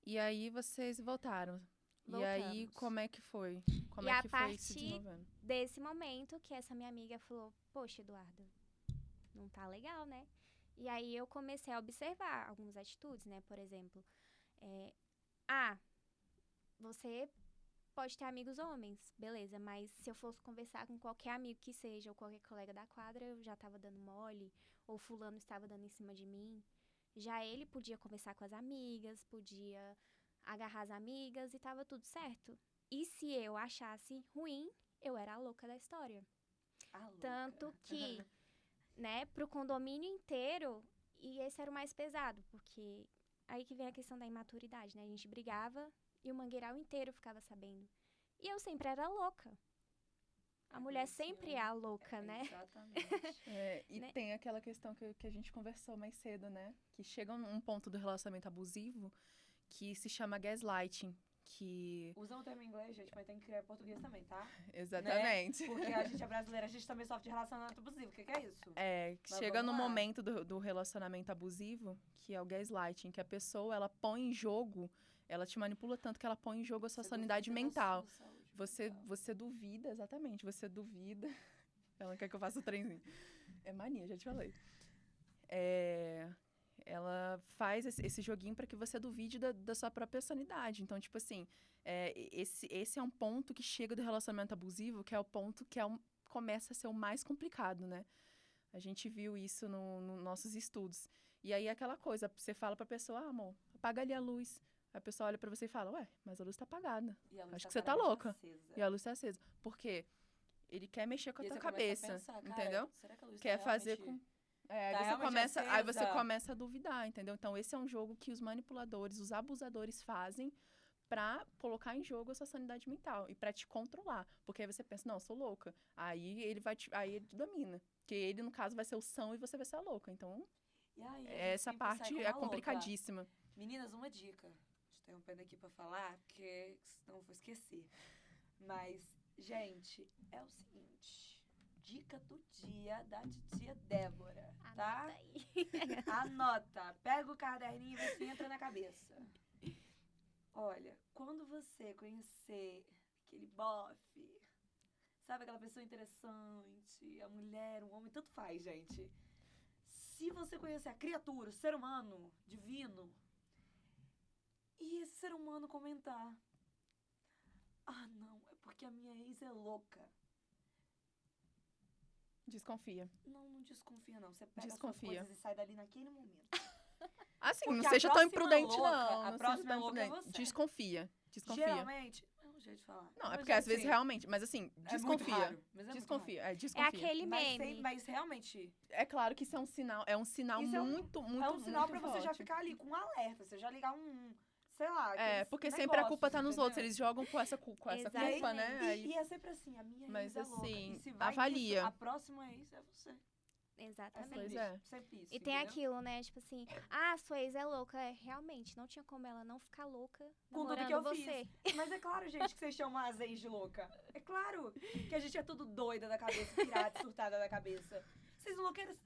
[SPEAKER 4] E aí vocês voltaram. E aí,
[SPEAKER 5] Voltamos.
[SPEAKER 4] como é que foi? Como
[SPEAKER 5] E
[SPEAKER 4] é
[SPEAKER 5] a
[SPEAKER 4] que foi se
[SPEAKER 5] partir
[SPEAKER 4] desenvolvendo?
[SPEAKER 5] Desse momento que essa minha amiga falou, poxa, Eduardo, não tá legal, né? E aí eu comecei a observar algumas atitudes, né? Por exemplo, você pode ter amigos homens, beleza, mas se eu fosse conversar com qualquer amigo que seja, ou qualquer colega da quadra, eu já tava dando mole, ou fulano estava dando em cima de mim. Já ele podia conversar com as amigas, podia agarrar as amigas e tava tudo certo. E se eu achasse ruim, eu era a louca da história. Tanto que, né, pro condomínio inteiro, e esse era o mais pesado, porque aí que vem a questão da imaturidade, né? A gente brigava e o mangueiral inteiro ficava sabendo. E eu sempre era louca. A mulher sempre é a louca, né?
[SPEAKER 3] Exatamente.
[SPEAKER 4] E
[SPEAKER 5] Né?
[SPEAKER 4] tem aquela questão que a gente conversou mais cedo, né? Que chega um ponto do relacionamento abusivo que se chama gaslighting. Que...
[SPEAKER 3] Usam o termo em inglês, gente, mas tem que criar em português também, tá?
[SPEAKER 4] Exatamente.
[SPEAKER 3] Né? Porque a gente é brasileira, a gente também sofre de relacionamento abusivo. O que é isso?
[SPEAKER 4] Que
[SPEAKER 3] Mas
[SPEAKER 4] chega no
[SPEAKER 3] vamos lá.
[SPEAKER 4] momento do relacionamento abusivo, que é o gaslighting, que a pessoa, ela põe em jogo, ela te manipula tanto que ela põe em jogo a sua sanidade
[SPEAKER 3] duvida da
[SPEAKER 4] mental.
[SPEAKER 3] sua saúde
[SPEAKER 4] Você,
[SPEAKER 3] mental.
[SPEAKER 4] você duvida, exatamente, você duvida. Ela quer que eu faça o trenzinho. É mania, já te falei. Ela faz esse joguinho para que você duvide da sua própria sanidade. Então, tipo assim, esse é um ponto que chega do relacionamento abusivo, que é o ponto que começa a ser o mais complicado, né? A gente viu isso nos nossos estudos. E aí, aquela coisa, você fala pra pessoa, amor, apaga ali a luz. A pessoa olha pra você e fala, ué, mas a luz tá apagada.
[SPEAKER 3] E a luz
[SPEAKER 4] Acho que você tá
[SPEAKER 3] claramente
[SPEAKER 4] louca.
[SPEAKER 3] acesa.
[SPEAKER 4] E a luz tá acesa. Por quê? Ele quer mexer com a
[SPEAKER 3] E aí
[SPEAKER 4] tua
[SPEAKER 3] você começa a
[SPEAKER 4] cabeça,
[SPEAKER 3] pensar, cara,
[SPEAKER 4] entendeu?
[SPEAKER 3] será que a luz
[SPEAKER 4] Quer
[SPEAKER 3] tá
[SPEAKER 4] fazer
[SPEAKER 3] realmente...
[SPEAKER 4] com...
[SPEAKER 3] Tá
[SPEAKER 4] aí você
[SPEAKER 3] realmente acesa?
[SPEAKER 4] começa a duvidar, entendeu? Então, esse é um jogo que os manipuladores, os abusadores fazem pra colocar em jogo a sua sanidade mental e pra te controlar. Porque aí você pensa, não, eu sou louca. Aí ele te domina. Porque ele, no caso, vai ser o são e você vai ser a louca. Então,
[SPEAKER 3] E aí, a gente
[SPEAKER 4] essa
[SPEAKER 3] sempre sai
[SPEAKER 4] parte
[SPEAKER 3] como
[SPEAKER 4] é
[SPEAKER 3] a louca.
[SPEAKER 4] complicadíssima.
[SPEAKER 3] Meninas, uma dica. Te interrompendo aqui pra falar, porque senão eu vou esquecer. Mas, gente, é o seguinte. Dica do dia da titia Débora, tá?
[SPEAKER 5] Anota aí.
[SPEAKER 3] Anota. Pega o caderninho e vê se entra na cabeça. Olha, quando você conhecer aquele bofe, sabe aquela pessoa interessante, a mulher, o homem, tanto faz, gente. Se você conhecer a criatura, o ser humano divino, e esse ser humano comentar, não, é porque a minha ex é louca.
[SPEAKER 4] Desconfia.
[SPEAKER 3] Não desconfia, não. Você pega as suas
[SPEAKER 4] Desconfia.
[SPEAKER 3] coisas e sai dali naquele momento.
[SPEAKER 4] Assim,
[SPEAKER 3] Porque
[SPEAKER 4] não
[SPEAKER 3] a
[SPEAKER 4] seja tão
[SPEAKER 3] próxima
[SPEAKER 4] imprudente,
[SPEAKER 3] louca-
[SPEAKER 4] não.
[SPEAKER 3] a
[SPEAKER 4] Não
[SPEAKER 3] próxima
[SPEAKER 4] seja tão
[SPEAKER 3] louca é
[SPEAKER 4] imprudente.
[SPEAKER 3] você.
[SPEAKER 4] Desconfia.
[SPEAKER 3] Geralmente, é um jeito de falar.
[SPEAKER 4] Não, é
[SPEAKER 3] Mas,
[SPEAKER 4] porque às vezes
[SPEAKER 3] assim,
[SPEAKER 4] realmente... Mas assim,
[SPEAKER 3] é muito
[SPEAKER 4] desconfia.
[SPEAKER 3] raro, mas é muito
[SPEAKER 4] Desconfia.
[SPEAKER 5] É
[SPEAKER 4] Desconfia.
[SPEAKER 5] aquele
[SPEAKER 3] raro.
[SPEAKER 5] meme.
[SPEAKER 3] Mas realmente,
[SPEAKER 4] É claro que isso é um sinal
[SPEAKER 3] Isso é um-
[SPEAKER 4] muito, muito,
[SPEAKER 3] é um sinal pra
[SPEAKER 4] muito
[SPEAKER 3] você já
[SPEAKER 4] forte.
[SPEAKER 3] ficar ali com um alerta. Você já ligar sei lá.
[SPEAKER 4] É,
[SPEAKER 3] aqueles
[SPEAKER 4] porque sempre a culpa tá nos
[SPEAKER 3] negócios,
[SPEAKER 4] outros.
[SPEAKER 3] entendeu?
[SPEAKER 4] Eles jogam com essa culpa,
[SPEAKER 5] Exatamente.
[SPEAKER 4] né?
[SPEAKER 3] E é sempre assim, a minha
[SPEAKER 4] Mas,
[SPEAKER 3] ex é louca.
[SPEAKER 4] assim,
[SPEAKER 3] E se vai
[SPEAKER 4] avalia.
[SPEAKER 3] nisso, a próxima ex é você.
[SPEAKER 5] Exatamente.
[SPEAKER 4] Pois
[SPEAKER 3] Sempre
[SPEAKER 4] é.
[SPEAKER 3] isso, sempre isso,
[SPEAKER 5] E tem
[SPEAKER 3] entendeu?
[SPEAKER 5] aquilo, né? Tipo assim, sua ex é louca. Realmente, não tinha como ela não ficar louca
[SPEAKER 3] Com tudo que
[SPEAKER 5] namorando
[SPEAKER 3] eu
[SPEAKER 5] você.
[SPEAKER 3] Mas é claro, gente, que vocês chamam as ex de louca. É claro que a gente é tudo doida da cabeça, pirata, surtada da cabeça. Vocês enlouqueceram.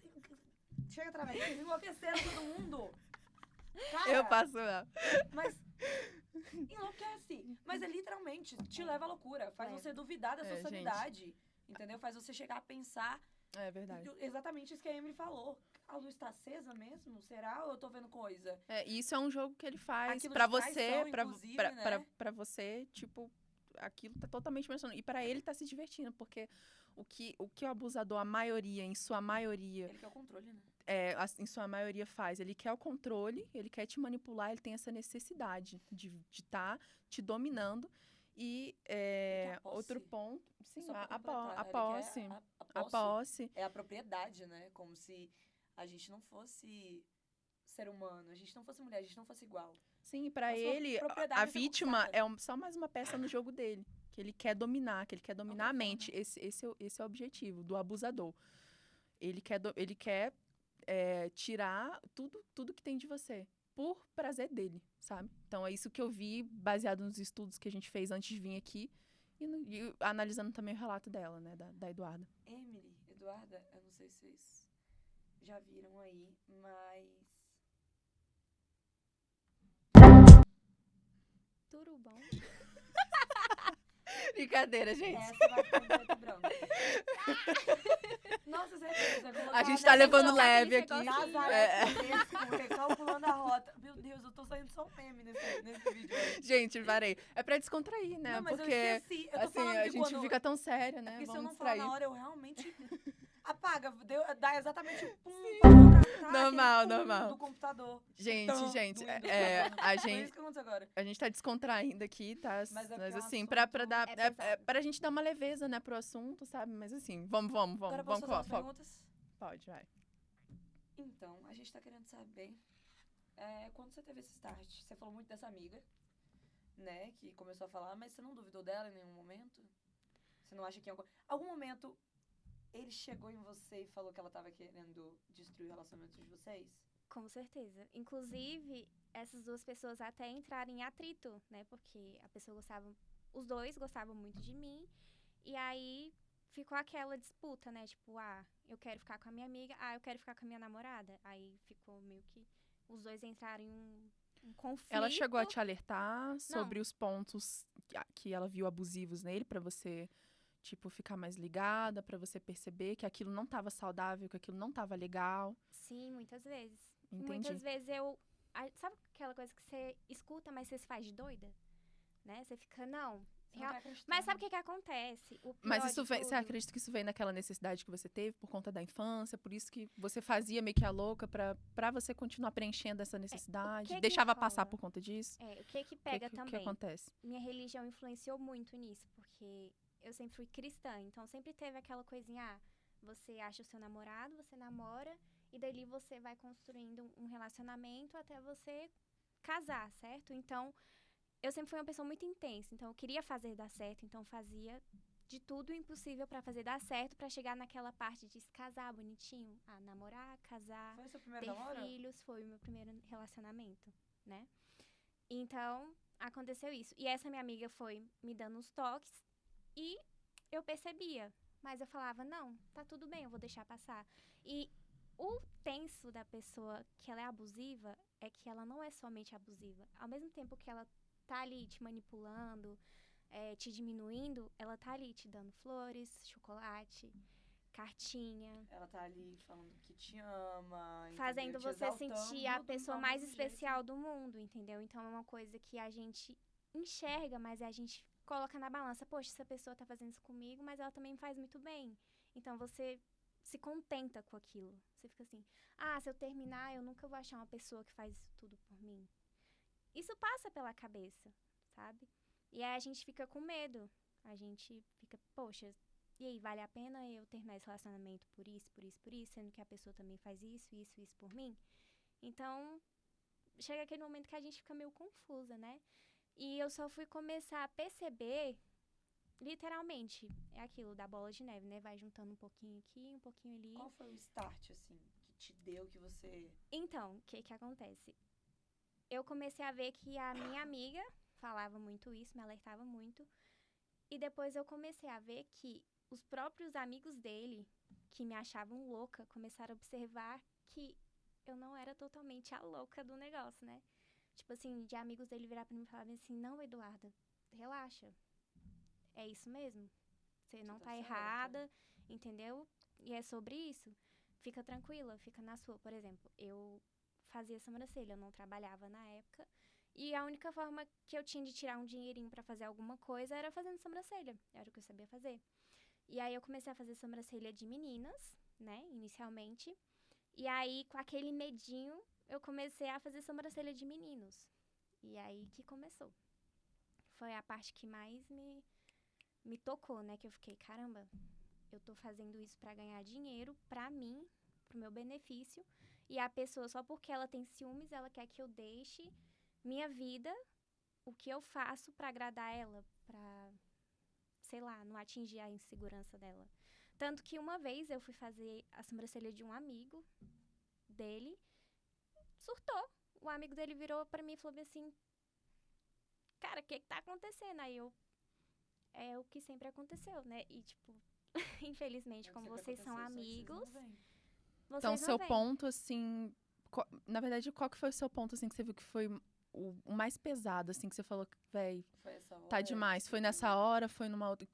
[SPEAKER 3] Chega através, vocês enlouqueceram todo mundo. Cara,
[SPEAKER 4] Eu passo lá.
[SPEAKER 3] Mas enlouquece. Mas é literalmente, te leva à loucura. Faz
[SPEAKER 5] Leva.
[SPEAKER 3] você duvidar da sua
[SPEAKER 4] Gente.
[SPEAKER 3] sanidade. Entendeu? Faz você chegar a pensar
[SPEAKER 4] É verdade.
[SPEAKER 3] exatamente isso que a Emily falou. A luz tá acesa mesmo? Será? Ou eu tô vendo coisa?
[SPEAKER 4] E isso é um jogo que ele faz
[SPEAKER 3] Aquilo
[SPEAKER 4] pra
[SPEAKER 3] de
[SPEAKER 4] você,
[SPEAKER 3] traição,
[SPEAKER 4] pra,
[SPEAKER 3] inclusive,
[SPEAKER 4] pra,
[SPEAKER 3] né?
[SPEAKER 4] pra você, tipo, aquilo tá totalmente mencionando. E pra ele tá se divertindo, porque o que o abusador, a maioria, em sua maioria,
[SPEAKER 3] Ele quer o controle, né?
[SPEAKER 4] em sua maioria faz, ele quer o controle, ele quer te manipular, ele tem essa necessidade de estar te dominando. E
[SPEAKER 3] quer a posse.
[SPEAKER 4] outro ponto, sim,
[SPEAKER 3] Só pra
[SPEAKER 4] a
[SPEAKER 3] completar, ele
[SPEAKER 4] posse.
[SPEAKER 3] quer
[SPEAKER 4] A posse.
[SPEAKER 3] É a propriedade, né? Como se a gente não fosse ser humano, a gente não fosse mulher, a gente não fosse igual.
[SPEAKER 4] Sim, pra
[SPEAKER 3] A sua
[SPEAKER 4] ele,
[SPEAKER 3] propriedade
[SPEAKER 4] a
[SPEAKER 3] ser
[SPEAKER 4] vítima
[SPEAKER 3] conquistada.
[SPEAKER 4] é só mais uma peça no jogo dele. Que ele quer dominar, que ele quer dominar a
[SPEAKER 3] Outra
[SPEAKER 4] mente. Esse é o objetivo do abusador. Ele quer tirar tudo que tem de você. Por prazer dele, sabe? Então, é isso que eu vi, baseado nos estudos que a gente fez antes de vir aqui. e analisando também o relato dela, né, da Eduarda.
[SPEAKER 3] Emily, Eduarda, eu não sei se vocês já viram aí, mas...
[SPEAKER 5] Tudo bom?
[SPEAKER 4] Brincadeira, gente.
[SPEAKER 3] Essa vai ficar em preto e branco. Nossa, certeza.
[SPEAKER 4] A gente tá levando leve aqui.
[SPEAKER 3] Recalculando a rota. Meu Deus, eu tô saindo só um meme nesse vídeo aí.
[SPEAKER 4] Gente, parei. É pra descontrair, né?
[SPEAKER 3] Não, mas
[SPEAKER 4] porque,
[SPEAKER 3] eu esqueci. Eu tô
[SPEAKER 4] assim,
[SPEAKER 3] falando
[SPEAKER 4] a
[SPEAKER 3] que
[SPEAKER 4] gente
[SPEAKER 3] quando...
[SPEAKER 4] fica tão séria, né?
[SPEAKER 3] Porque se eu
[SPEAKER 4] Vamos
[SPEAKER 3] não falar
[SPEAKER 4] distrair.
[SPEAKER 3] na hora, eu realmente... Apaga, dá exatamente o pum pra colocar
[SPEAKER 4] Normal,
[SPEAKER 3] aquele pum
[SPEAKER 4] normal.
[SPEAKER 3] do computador.
[SPEAKER 4] Gente,
[SPEAKER 3] Tum,
[SPEAKER 4] gente,
[SPEAKER 3] do Windows.
[SPEAKER 4] a
[SPEAKER 3] Foi
[SPEAKER 4] gente...
[SPEAKER 3] isso que aconteceu agora.
[SPEAKER 4] A gente tá descontraindo aqui, tá?
[SPEAKER 3] Mas é
[SPEAKER 4] Mas
[SPEAKER 3] porque é um
[SPEAKER 4] assim, pra
[SPEAKER 3] assunto-
[SPEAKER 4] dar.
[SPEAKER 5] é pesado.
[SPEAKER 4] Pra gente dar uma leveza, né, pro assunto, sabe? Mas assim, vamos.
[SPEAKER 3] Agora eu posso fazer umas
[SPEAKER 4] Foco.
[SPEAKER 3] perguntas?
[SPEAKER 4] Pode, vai.
[SPEAKER 3] Então, a gente tá querendo saber, quando você teve esse start, você falou muito dessa amiga, né, que começou a falar, mas você não duvidou dela em nenhum momento? Você não acha que em algum momento ele chegou em você e falou que ela tava querendo destruir o relacionamento de vocês?
[SPEAKER 5] Com certeza. Inclusive, essas duas pessoas até entraram em atrito, né? Porque a pessoa gostava... Os dois gostavam muito de mim. E aí, ficou aquela disputa, né? Tipo, eu quero ficar com a minha amiga. Eu quero ficar com a minha namorada. Aí, ficou meio que... Os dois entraram em um conflito.
[SPEAKER 4] Ela chegou a te alertar sobre os pontos que ela viu abusivos nele, pra você, tipo, ficar mais ligada, pra você perceber que aquilo não tava saudável, que aquilo não tava legal.
[SPEAKER 5] Sim, muitas vezes.
[SPEAKER 4] Entendi.
[SPEAKER 5] Muitas vezes sabe aquela coisa que você escuta, mas você se faz de doida? Né? Você fica, não.
[SPEAKER 3] Você não vai acreditar,
[SPEAKER 5] Mas sabe o
[SPEAKER 3] né?
[SPEAKER 5] que acontece? O
[SPEAKER 4] Mas
[SPEAKER 5] pior
[SPEAKER 4] isso
[SPEAKER 5] de
[SPEAKER 4] você
[SPEAKER 5] tudo-
[SPEAKER 4] acredita que isso veio naquela necessidade que você teve por conta da infância? Por isso que você fazia meio que a louca pra você continuar preenchendo essa necessidade?
[SPEAKER 5] que
[SPEAKER 4] Deixava passar
[SPEAKER 5] rola?
[SPEAKER 4] por conta disso?
[SPEAKER 5] O que pega
[SPEAKER 4] O que
[SPEAKER 5] também?
[SPEAKER 4] acontece?
[SPEAKER 5] Minha religião influenciou muito nisso, porque eu sempre fui cristã, então sempre teve aquela coisinha, você acha o seu namorado, você namora, e dali você vai construindo um relacionamento até você casar, certo? Então, eu sempre fui uma pessoa muito intensa, então eu queria fazer dar certo, então eu fazia de tudo o impossível pra fazer dar certo, pra chegar naquela parte de se casar bonitinho, namorar, casar,
[SPEAKER 3] Foi o seu primeiro
[SPEAKER 5] ter
[SPEAKER 3] namoro?
[SPEAKER 5] filhos, foi o meu primeiro relacionamento, né? Então, aconteceu isso. E essa minha amiga foi me dando uns toques e eu percebia. Mas eu falava, não, tá tudo bem, eu vou deixar passar. E o tenso da pessoa que ela é abusiva é que ela não é somente abusiva. Ao mesmo tempo que ela tá ali te manipulando, te diminuindo, ela tá ali te dando flores, chocolate, cartinha.
[SPEAKER 3] Ela tá ali falando que te ama,
[SPEAKER 5] Fazendo
[SPEAKER 3] entendeu? Te
[SPEAKER 5] você
[SPEAKER 3] exaltando
[SPEAKER 5] sentir a
[SPEAKER 3] do
[SPEAKER 5] pessoa
[SPEAKER 3] mesmo
[SPEAKER 5] mais
[SPEAKER 3] jeito.
[SPEAKER 5] especial do mundo, entendeu? Então é uma coisa que a gente enxerga, mas a gente coloca na balança. Poxa, essa pessoa tá fazendo isso comigo, mas ela também me faz muito bem. Então você se contenta com aquilo. Você fica assim, se eu terminar, eu nunca vou achar uma pessoa que faz isso tudo por mim. Isso passa pela cabeça, sabe? E aí a gente fica com medo. A gente fica, poxa, e aí, vale a pena eu terminar esse relacionamento por isso, sendo que a pessoa também faz isso por mim? Então, chega aquele momento que a gente fica meio confusa, né? E eu só fui começar a perceber, literalmente, é aquilo da bola de neve, né? Vai juntando um pouquinho aqui, um pouquinho ali.
[SPEAKER 3] Qual foi o start, assim, que te deu, que você...
[SPEAKER 5] Então, o que acontece? Eu comecei a ver que a minha amiga falava muito isso, me alertava muito. E depois eu comecei a ver que os próprios amigos dele, que me achavam louca, começaram a observar que eu não era totalmente a louca do negócio, né? Tipo assim, de amigos dele virar pra mim e falar assim, não, Eduarda, relaxa. É isso mesmo. Você não tá errada, entendeu? E é sobre isso. Fica tranquila, fica na sua. Por exemplo, eu fazia sobrancelha, eu não trabalhava na época. E a única forma que eu tinha de tirar um dinheirinho pra fazer alguma coisa era fazendo sobrancelha. Era o que eu sabia fazer. E aí eu comecei a fazer sobrancelha de meninas, né, inicialmente. E aí, com aquele medinho, eu comecei a fazer sobrancelha de meninos. E aí que começou. Foi a parte que mais me tocou, né, que eu fiquei, caramba, eu tô fazendo isso pra ganhar dinheiro, pra mim, pro meu benefício. E a pessoa, só porque ela tem ciúmes, ela quer que eu deixe minha vida, o que eu faço pra agradar ela, pra, sei lá, não atingir a insegurança dela. Tanto que uma vez eu fui fazer a sobrancelha de um amigo dele, surtou. O amigo dele virou pra mim e falou assim, cara, o que tá acontecendo? Aí eu, é o que sempre aconteceu, né? E, tipo, infelizmente, como
[SPEAKER 3] Sempre
[SPEAKER 5] vocês são
[SPEAKER 3] aconteceu, só que
[SPEAKER 5] amigos,
[SPEAKER 3] vocês não veem.
[SPEAKER 5] vocês
[SPEAKER 4] Então,
[SPEAKER 5] não
[SPEAKER 4] seu
[SPEAKER 5] veem.
[SPEAKER 4] ponto, assim... Na verdade, qual que foi o seu ponto, assim, que você viu que foi o mais pesado, assim, que você falou que, véi,
[SPEAKER 3] Foi essa hora.
[SPEAKER 4] tá demais. Foi nessa hora, foi numa outra...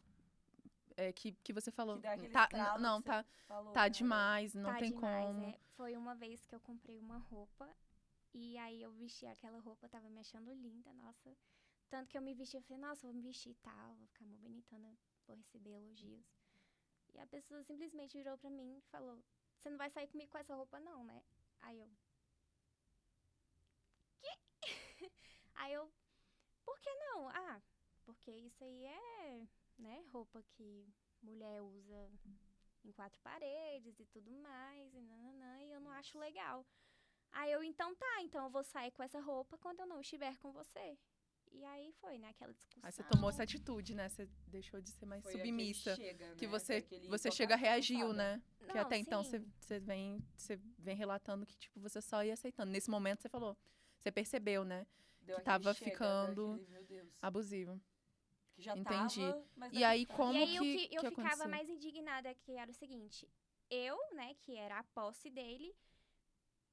[SPEAKER 4] que você falou,
[SPEAKER 3] Que dá aquele
[SPEAKER 4] tá,
[SPEAKER 3] estralo
[SPEAKER 4] não,
[SPEAKER 3] que você
[SPEAKER 4] tá,
[SPEAKER 3] falou,
[SPEAKER 4] tá
[SPEAKER 3] cara.
[SPEAKER 4] demais, não
[SPEAKER 5] Tá
[SPEAKER 4] tem
[SPEAKER 5] demais,
[SPEAKER 4] como.
[SPEAKER 5] né? Foi uma vez que eu comprei uma roupa e aí eu vesti aquela roupa, tava me achando linda, nossa. Tanto que eu me vesti, eu falei, nossa, vou me vestir e tal, vou ficar mó bonitona, vou receber elogios. E a pessoa simplesmente virou pra mim e falou, você não vai sair comigo com essa roupa não, né? Aí eu... Quê? Aí eu... Por que não? Ah, porque isso aí é, né, roupa que mulher usa em 4 paredes e tudo mais, e nananã, e eu não acho legal. Aí eu, então tá, então eu vou sair com essa roupa quando eu não estiver com você. E aí foi, né, aquela discussão.
[SPEAKER 4] Aí você tomou essa atitude, né? Você deixou de ser mais
[SPEAKER 3] Foi
[SPEAKER 4] submissa.
[SPEAKER 3] aquele chega,
[SPEAKER 4] Que
[SPEAKER 3] né?
[SPEAKER 4] você,
[SPEAKER 3] Foi aquele
[SPEAKER 4] você
[SPEAKER 3] tocar
[SPEAKER 4] chega,
[SPEAKER 3] de
[SPEAKER 4] reagiu,
[SPEAKER 3] calçada.
[SPEAKER 4] né? Porque
[SPEAKER 5] Não,
[SPEAKER 4] até então
[SPEAKER 5] sim.
[SPEAKER 4] você vem relatando que, tipo, você só ia aceitando. Nesse momento você falou, você percebeu, né?
[SPEAKER 3] Deu
[SPEAKER 4] Que
[SPEAKER 3] aquele
[SPEAKER 4] tava
[SPEAKER 3] chega,
[SPEAKER 4] ficando
[SPEAKER 3] deu aquele, meu Deus.
[SPEAKER 4] Abusivo.
[SPEAKER 3] Que já
[SPEAKER 4] Entendi.
[SPEAKER 3] tava, mas
[SPEAKER 4] E aí,
[SPEAKER 3] daquele
[SPEAKER 4] como
[SPEAKER 5] E aí o
[SPEAKER 4] que
[SPEAKER 5] que eu ficava
[SPEAKER 4] aconteceu?
[SPEAKER 5] mais indignada que era o seguinte, eu, né, que era a posse dele,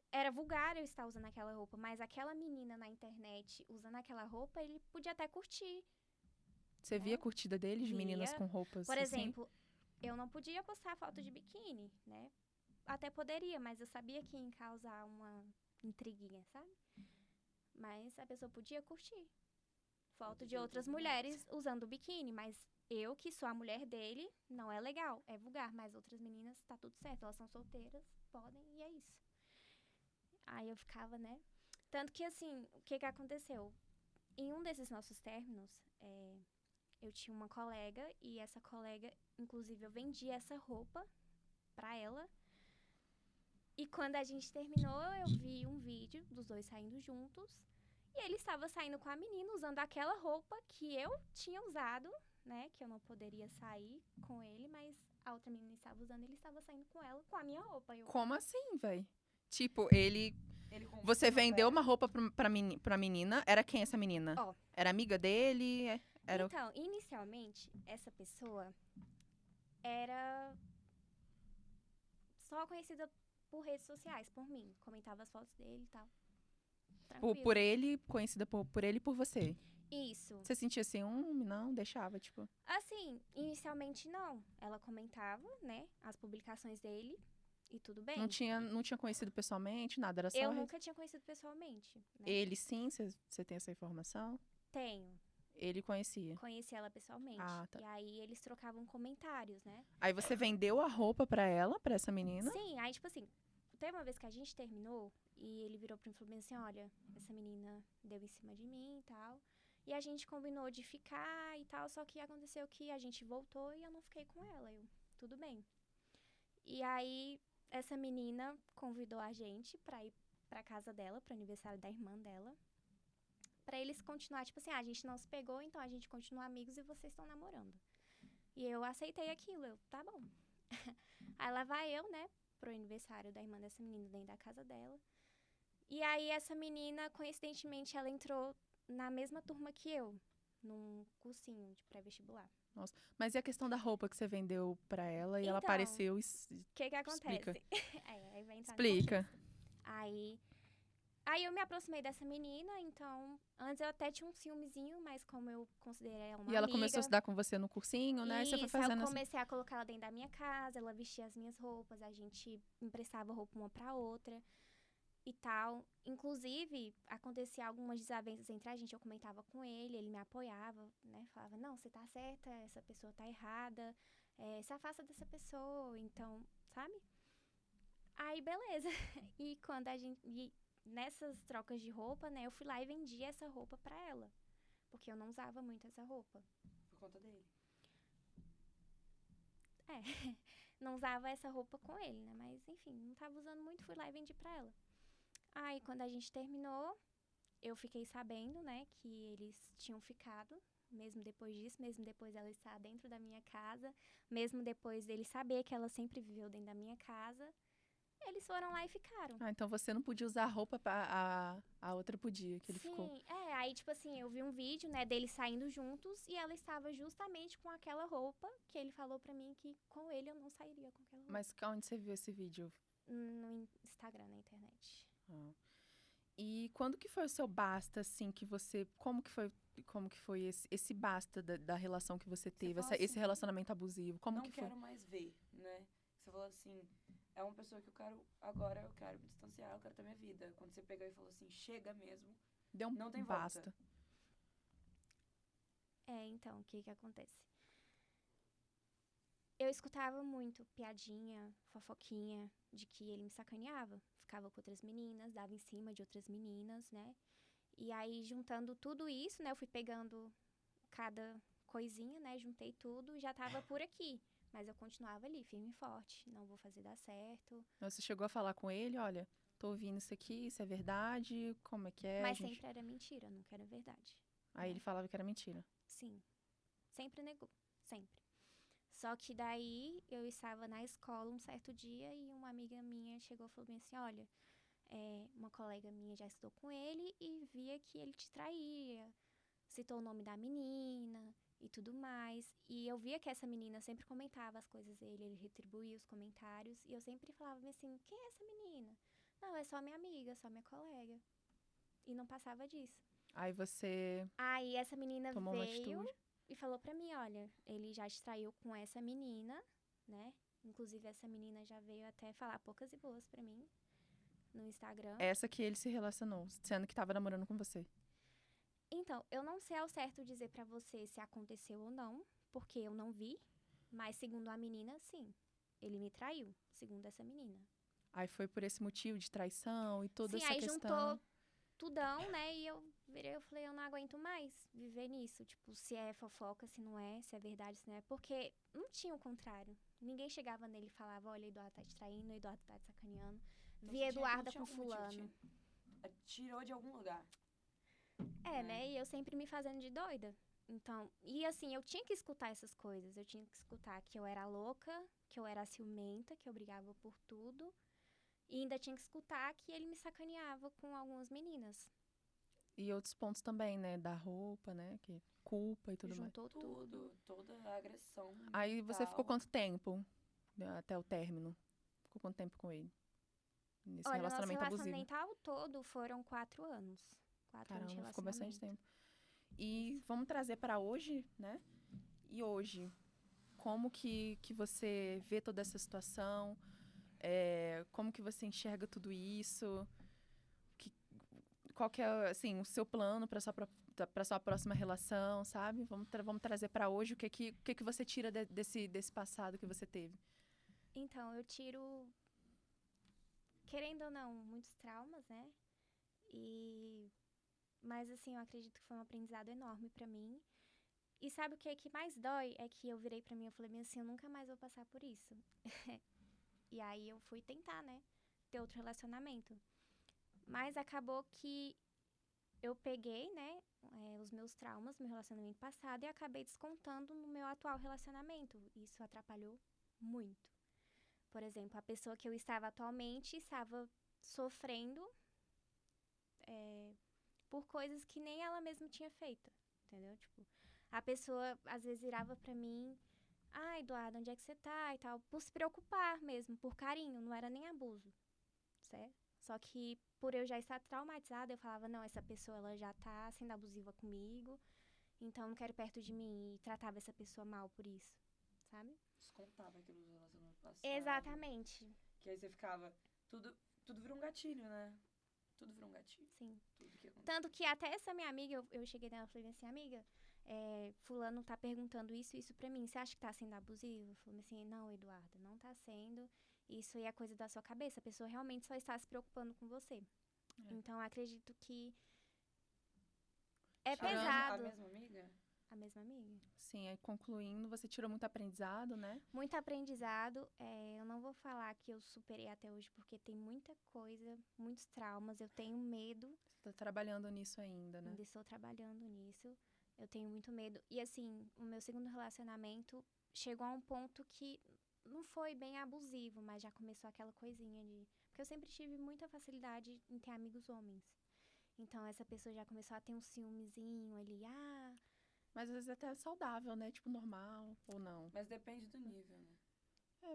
[SPEAKER 5] era vulgar eu estar usando aquela roupa, mas aquela menina na internet usando aquela roupa, ele podia até curtir.
[SPEAKER 4] Você via a curtida dele de meninas
[SPEAKER 5] Via.
[SPEAKER 4] com roupas
[SPEAKER 5] Por
[SPEAKER 4] assim?
[SPEAKER 5] exemplo, eu não podia postar foto de biquíni, né? Até poderia, mas eu sabia que ia causar uma intriguinha, sabe? Mas a pessoa podia curtir foto de outras mulheres usando biquíni, mas eu, que sou a mulher dele, não é legal, é vulgar, mas outras meninas, tá tudo certo, elas são solteiras, podem, e é isso. Aí eu ficava, né? Tanto que, assim, o que aconteceu? Em um desses nossos términos, eu tinha uma colega, e essa colega, inclusive, eu vendi essa roupa pra ela. E quando a gente terminou, eu vi um vídeo dos dois saindo juntos. E ele estava saindo com a menina, usando aquela roupa que eu tinha usado, né? Que eu não poderia sair com ele, mas a outra menina estava usando, ele estava saindo com ela, com a minha roupa. Eu,
[SPEAKER 4] Como assim, véi? Tipo,
[SPEAKER 3] Ele
[SPEAKER 4] você
[SPEAKER 3] comprou,
[SPEAKER 4] vendeu
[SPEAKER 3] pera.
[SPEAKER 4] uma roupa pra menina. Era quem essa menina?
[SPEAKER 5] Ó.
[SPEAKER 4] Era amiga dele? Era o-
[SPEAKER 5] Então, inicialmente, essa pessoa era só conhecida por redes sociais, por mim. Comentava as fotos dele e tal. Tranquilo.
[SPEAKER 4] por ele, conhecida por ele e por você.
[SPEAKER 5] Isso.
[SPEAKER 4] Você sentia ciúme? Não, deixava, tipo.
[SPEAKER 5] Assim, inicialmente não. Ela comentava, né, as publicações dele e tudo bem.
[SPEAKER 4] Não tinha conhecido pessoalmente, nada, era só.
[SPEAKER 5] Eu nunca tinha conhecido pessoalmente, né?
[SPEAKER 4] Ele sim, você tem essa informação?
[SPEAKER 5] Tenho.
[SPEAKER 4] Ele conhecia.
[SPEAKER 5] Conheci ela pessoalmente.
[SPEAKER 4] Ah, tá.
[SPEAKER 5] E aí eles trocavam comentários, né?
[SPEAKER 4] Aí você vendeu a roupa pra ela, pra essa menina?
[SPEAKER 5] Sim, aí tipo assim, teve uma vez que a gente terminou e ele virou pra mim e falou bem assim, olha, essa menina deu em cima de mim e tal. E a gente combinou de ficar e tal, só que aconteceu que a gente voltou e eu não fiquei com ela. Eu, tudo bem. E aí, essa menina convidou a gente pra ir pra casa dela, pro aniversário da irmã dela. Pra eles continuar, tipo assim, a gente não se pegou, então a gente continua amigos e vocês estão namorando. E eu aceitei aquilo, eu, tá bom. Aí lá vai eu, né, pro aniversário da irmã dessa menina dentro da casa dela. E aí essa menina, coincidentemente, ela entrou na mesma turma que eu, num cursinho de pré-vestibular.
[SPEAKER 4] Nossa. Mas e a questão da roupa que você vendeu pra ela e ela
[SPEAKER 5] Então,
[SPEAKER 4] apareceu e...
[SPEAKER 5] O que acontece?
[SPEAKER 4] Explica.
[SPEAKER 5] Aí vai entrar no
[SPEAKER 4] Explica.
[SPEAKER 5] contexto. Aí eu me aproximei dessa menina, então, antes eu até tinha um ciúmezinho, mas como eu considerei ela uma
[SPEAKER 4] E ela
[SPEAKER 5] amiga,
[SPEAKER 4] começou a estudar com você no cursinho, né? E você foi
[SPEAKER 5] isso, aí
[SPEAKER 4] fazendo
[SPEAKER 5] eu
[SPEAKER 4] assim.
[SPEAKER 5] comecei a colocar ela dentro da minha casa, ela vestia as minhas roupas, a gente emprestava roupa uma pra outra e tal. Inclusive, acontecia algumas desavenças entre a gente, eu comentava com ele me apoiava, né? Falava, não, você tá certa, essa pessoa tá errada, se afasta dessa pessoa, então, sabe? Aí, beleza. E quando nessas trocas de roupa, né, eu fui lá e vendi essa roupa pra ela. Porque eu não usava muito essa roupa.
[SPEAKER 3] Por conta dele.
[SPEAKER 5] Não usava essa roupa com ele, né? Mas, enfim, não tava usando muito, fui lá e vendi pra ela. Aí, quando a gente terminou, eu fiquei sabendo, né, que eles tinham ficado. Mesmo depois disso, mesmo depois dela estar dentro da minha casa. Mesmo depois dele saber que ela sempre viveu dentro da minha casa. eles foram lá e ficaram.
[SPEAKER 4] Ah, então você não podia usar a roupa, a outra podia, que ele
[SPEAKER 5] Sim,
[SPEAKER 4] ficou.
[SPEAKER 5] aí tipo assim, eu vi um vídeo, né, deles saindo juntos e ela estava justamente com aquela roupa que ele falou pra mim que com ele eu não sairia com aquela roupa.
[SPEAKER 4] Mas onde você viu esse vídeo?
[SPEAKER 5] No Instagram, na internet.
[SPEAKER 4] Ah. E quando que foi o seu basta, assim, que você... Como que foi esse basta da relação que você teve,
[SPEAKER 3] fala
[SPEAKER 4] esse
[SPEAKER 3] assim,
[SPEAKER 4] relacionamento abusivo? Como
[SPEAKER 3] não
[SPEAKER 4] que foi?
[SPEAKER 3] quero mais ver, né? Você falou assim, é uma pessoa que eu quero, agora eu quero me distanciar, eu quero ter minha vida. Quando você pegou e falou assim, chega mesmo,
[SPEAKER 4] Deu um
[SPEAKER 3] não tem
[SPEAKER 4] basta.
[SPEAKER 3] volta.
[SPEAKER 5] Então, o que acontece? Eu escutava muito piadinha, fofoquinha, de que ele me sacaneava. Ficava com outras meninas, dava em cima de outras meninas, né? E aí, juntando tudo isso, né? Eu fui pegando cada coisinha, né? Juntei tudo e já tava por aqui. Mas eu continuava ali, firme e forte. Não vou fazer dar certo.
[SPEAKER 4] Você chegou a falar com ele, olha, tô ouvindo isso aqui, isso é verdade, como é que é?
[SPEAKER 5] Mas sempre era mentira, nunca era verdade.
[SPEAKER 4] Aí ele falava que era mentira.
[SPEAKER 5] Sim. Sempre negou. Sempre. Só que daí eu estava na escola um certo dia e uma amiga minha chegou e falou assim, olha, uma colega minha já estudou com ele e via que ele te traía, citou o nome da menina e tudo mais. E eu via que essa menina sempre comentava as coisas dele, ele retribuía os comentários e eu sempre falava assim, quem é essa menina? Não, é só minha amiga, só minha colega. E não passava disso.
[SPEAKER 4] Aí você
[SPEAKER 5] Aí essa menina
[SPEAKER 4] tomou uma
[SPEAKER 5] veio
[SPEAKER 4] atitude.
[SPEAKER 5] e falou pra mim, olha, ele já te traiu com essa menina, né? Inclusive essa menina já veio até falar poucas e boas pra mim no Instagram.
[SPEAKER 4] Essa que ele se relacionou, sendo que tava namorando com você.
[SPEAKER 5] Então, eu não sei ao certo dizer pra você se aconteceu ou não, porque eu não vi, mas segundo a menina, sim. Ele me traiu, segundo essa menina.
[SPEAKER 4] Aí foi por esse motivo de traição e toda
[SPEAKER 5] Sim,
[SPEAKER 4] essa
[SPEAKER 5] aí
[SPEAKER 4] questão.
[SPEAKER 5] juntou tudão, né? E eu virei, eu falei, eu não aguento mais viver nisso. Tipo, se é fofoca, se não é, se é verdade, se não é. Porque não tinha o contrário. Ninguém chegava nele e falava, olha, Eduardo tá te traindo, Eduardo tá te sacaneando.
[SPEAKER 3] Então,
[SPEAKER 5] Vi
[SPEAKER 3] você
[SPEAKER 5] Eduarda
[SPEAKER 3] tinha
[SPEAKER 5] com
[SPEAKER 3] algum motivo,
[SPEAKER 5] fulano.
[SPEAKER 3] tirou de algum lugar.
[SPEAKER 5] Né? E eu sempre me fazendo de doida. Então, e assim, eu tinha que escutar essas coisas. Eu tinha que escutar que eu era louca, que eu era ciumenta, que eu brigava por tudo. E ainda tinha que escutar que ele me sacaneava com algumas meninas.
[SPEAKER 4] E outros pontos também, né? Da roupa, né? Que culpa e tudo mais.
[SPEAKER 5] Juntou tudo.
[SPEAKER 3] Toda a agressão.
[SPEAKER 4] Aí você
[SPEAKER 3] mental.
[SPEAKER 4] ficou quanto tempo, né, até o término? Ficou quanto tempo com ele? Nesse
[SPEAKER 5] Olha, o nosso
[SPEAKER 4] relacionamento abusivo?
[SPEAKER 5] relacionamento ao todo foram 4 anos. 4 anos de
[SPEAKER 4] Caramba, ficou bastante
[SPEAKER 5] relacionamento.
[SPEAKER 4] tempo. E vamos trazer para hoje, né? E hoje, como que você vê toda essa situação? Como que você enxerga tudo isso? Qual que é, assim, o seu plano para sua próxima relação, sabe? Vamos trazer para hoje o que você tira desse passado que você teve.
[SPEAKER 5] Então, eu tiro, querendo ou não, muitos traumas, né? Mas assim, eu acredito que foi um aprendizado enorme pra mim. E sabe o que mais dói? É que eu virei pra mim e falei bem assim, eu nunca mais vou passar por isso. E aí eu fui tentar, né? Ter outro relacionamento. Mas acabou que eu peguei, né? Os meus traumas, meu relacionamento passado, e acabei descontando no meu atual relacionamento. Isso atrapalhou muito. Por exemplo, a pessoa que eu estava atualmente estava sofrendo por coisas que nem ela mesma tinha feito, entendeu? Tipo, a pessoa às vezes virava pra mim, Eduardo, onde é que você tá e tal, por se preocupar mesmo, por carinho, não era nem abuso, certo? Só que por eu já estar traumatizada, eu falava, não, essa pessoa ela já tá sendo abusiva comigo, então eu não quero perto de mim, e tratava essa pessoa mal por isso, sabe?
[SPEAKER 3] Descontava aquilo no relacionamento passado.
[SPEAKER 5] Exatamente.
[SPEAKER 3] Que aí você ficava, tudo virou um gatilho, né? Tudo virou um gatilho.
[SPEAKER 5] Sim.
[SPEAKER 3] Tudo que aconteceu.
[SPEAKER 5] Tanto que até essa minha amiga, eu cheguei nela e falei assim, amiga, fulano tá perguntando isso pra mim, você acha que tá sendo abusivo? Falei assim, não, Eduardo, não tá sendo, isso aí é coisa da sua cabeça, a pessoa realmente só está se preocupando com você. Então, acredito que é pesado.
[SPEAKER 3] A mesma amiga?
[SPEAKER 5] A mesma amiga.
[SPEAKER 4] Sim, aí concluindo, você tirou muito aprendizado, né?
[SPEAKER 5] Muito aprendizado. Eu não vou falar que eu superei até hoje, porque tem muita coisa, muitos traumas. Eu tenho medo.
[SPEAKER 4] Você tá trabalhando nisso ainda, né?
[SPEAKER 5] Ainda estou trabalhando nisso. Eu tenho muito medo. E assim, o meu segundo relacionamento chegou a um ponto que não foi bem abusivo, mas já começou aquela coisinha de... Porque eu sempre tive muita facilidade em ter amigos homens. Então, essa pessoa já começou a ter um ciúmezinho ali.
[SPEAKER 4] Mas às vezes até é saudável, né? Tipo, normal ou não.
[SPEAKER 3] Mas depende do nível, né?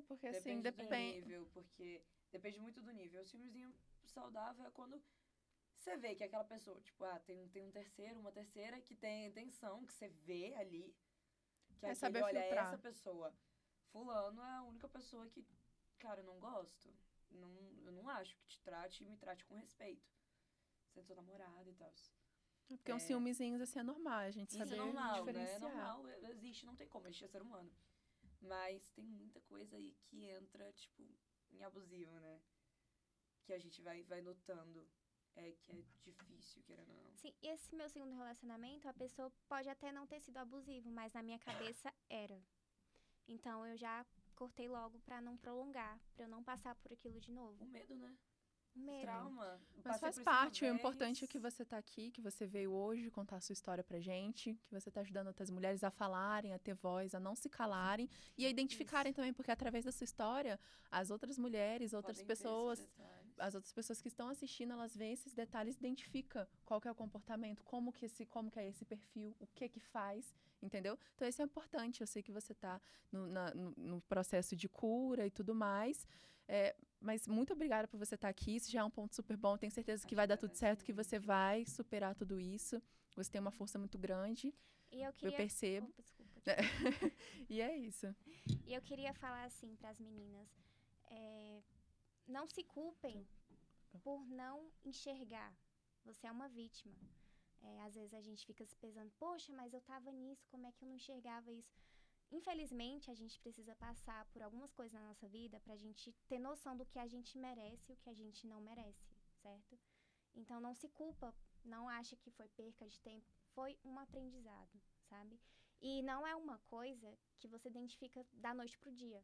[SPEAKER 4] Porque assim,
[SPEAKER 3] Depende do nível, porque depende muito do nível. O ciúmezinho saudável é quando você vê que aquela pessoa, tipo, tem um terceiro, uma terceira que tem intenção, que você vê ali, que
[SPEAKER 4] É saber
[SPEAKER 3] olha,
[SPEAKER 4] filtrar.
[SPEAKER 3] essa pessoa, fulano é a única pessoa que, cara, eu não gosto. Eu não acho que te trate e me trate com respeito. Sendo seu namorado e tal.
[SPEAKER 4] Porque uns ciúmezinhos, assim, é normal, a gente
[SPEAKER 3] Isso
[SPEAKER 4] saber
[SPEAKER 3] é normal,
[SPEAKER 4] diferenciar.
[SPEAKER 3] né? É normal, existe, não tem como, a gente é ser humano. Mas tem muita coisa aí que entra, tipo, em abusivo, né? Que a gente vai notando. Que é difícil, querendo ou não.
[SPEAKER 5] Sim, e esse meu segundo relacionamento, a pessoa pode até não ter sido abusivo, mas na minha cabeça era. Então, eu já cortei logo pra não prolongar, pra eu não passar por aquilo de novo.
[SPEAKER 3] O medo, né?
[SPEAKER 5] O medo.
[SPEAKER 3] Trauma.
[SPEAKER 4] Mas faz parte, o importante é que você tá aqui, que você veio hoje contar a sua história pra gente, que você tá ajudando outras mulheres a falarem, a ter voz, a não se calarem e a identificarem também, porque através da sua história, as outras mulheres, outras pessoas, as outras pessoas que estão assistindo, elas veem esses detalhes, identificam qual que é o comportamento, como que é esse perfil, o que faz, entendeu? Então, isso é importante. Eu sei que você tá no processo de cura e tudo mais, mas muito obrigada por você estar aqui. Isso já é um ponto super bom. Tenho certeza que vai dar tudo certo, que você vai superar tudo isso. Você tem uma força muito grande.
[SPEAKER 5] E eu
[SPEAKER 4] percebo.
[SPEAKER 5] Opa, desculpa.
[SPEAKER 4] E é isso.
[SPEAKER 5] E eu queria falar assim para as meninas. Não se culpem por não enxergar. Você é uma vítima. Às vezes a gente fica se pesando. Poxa, mas eu tava nisso. Como é que eu não enxergava isso? Infelizmente, a gente precisa passar por algumas coisas na nossa vida pra gente ter noção do que a gente merece e o que a gente não merece, certo? Então, não se culpa, não acha que foi perca de tempo, foi um aprendizado, sabe? E não é uma coisa que você identifica da noite pro dia.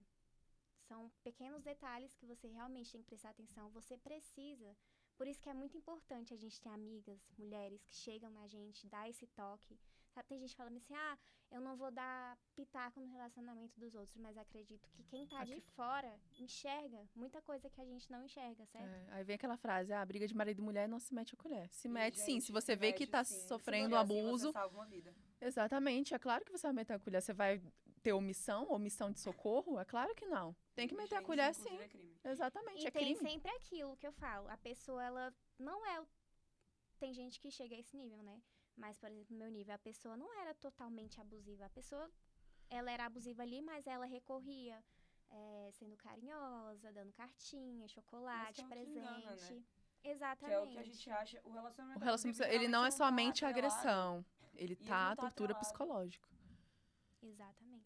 [SPEAKER 5] São pequenos detalhes que você realmente tem que prestar atenção, você precisa. Por isso que é muito importante a gente ter amigas, mulheres que chegam na gente, dá esse toque. Sabe, tem gente falando assim, eu não vou dar pitaco no relacionamento dos outros, mas acredito que quem tá de fora enxerga muita coisa que a gente não enxerga, certo?
[SPEAKER 4] Aí vem aquela frase, briga de marido e mulher não se mete a colher. Se mete,
[SPEAKER 3] gente,
[SPEAKER 4] sim, se você vê que tá sofrendo abuso.
[SPEAKER 3] Você salva uma vida.
[SPEAKER 4] Exatamente, é claro que você vai meter a colher. Você vai ter omissão de socorro? É claro que não. Tem que meter a colher, sim.
[SPEAKER 3] É crime.
[SPEAKER 4] Exatamente,
[SPEAKER 5] e
[SPEAKER 4] é crime.
[SPEAKER 5] tem sempre aquilo que eu falo, a pessoa, ela não é... Tem gente que chega a esse nível, né? Mas, por exemplo, no meu nível, a pessoa não era totalmente abusiva. A pessoa, ela era abusiva ali, mas ela recorria, sendo carinhosa, dando cartinha, chocolate, presente.
[SPEAKER 3] Engana, né?
[SPEAKER 5] Exatamente.
[SPEAKER 3] Que é o que a gente acha. O relacionamento
[SPEAKER 4] abusivo, ele não é somente agressão. Ele tá tortura psicológica.
[SPEAKER 5] Exatamente.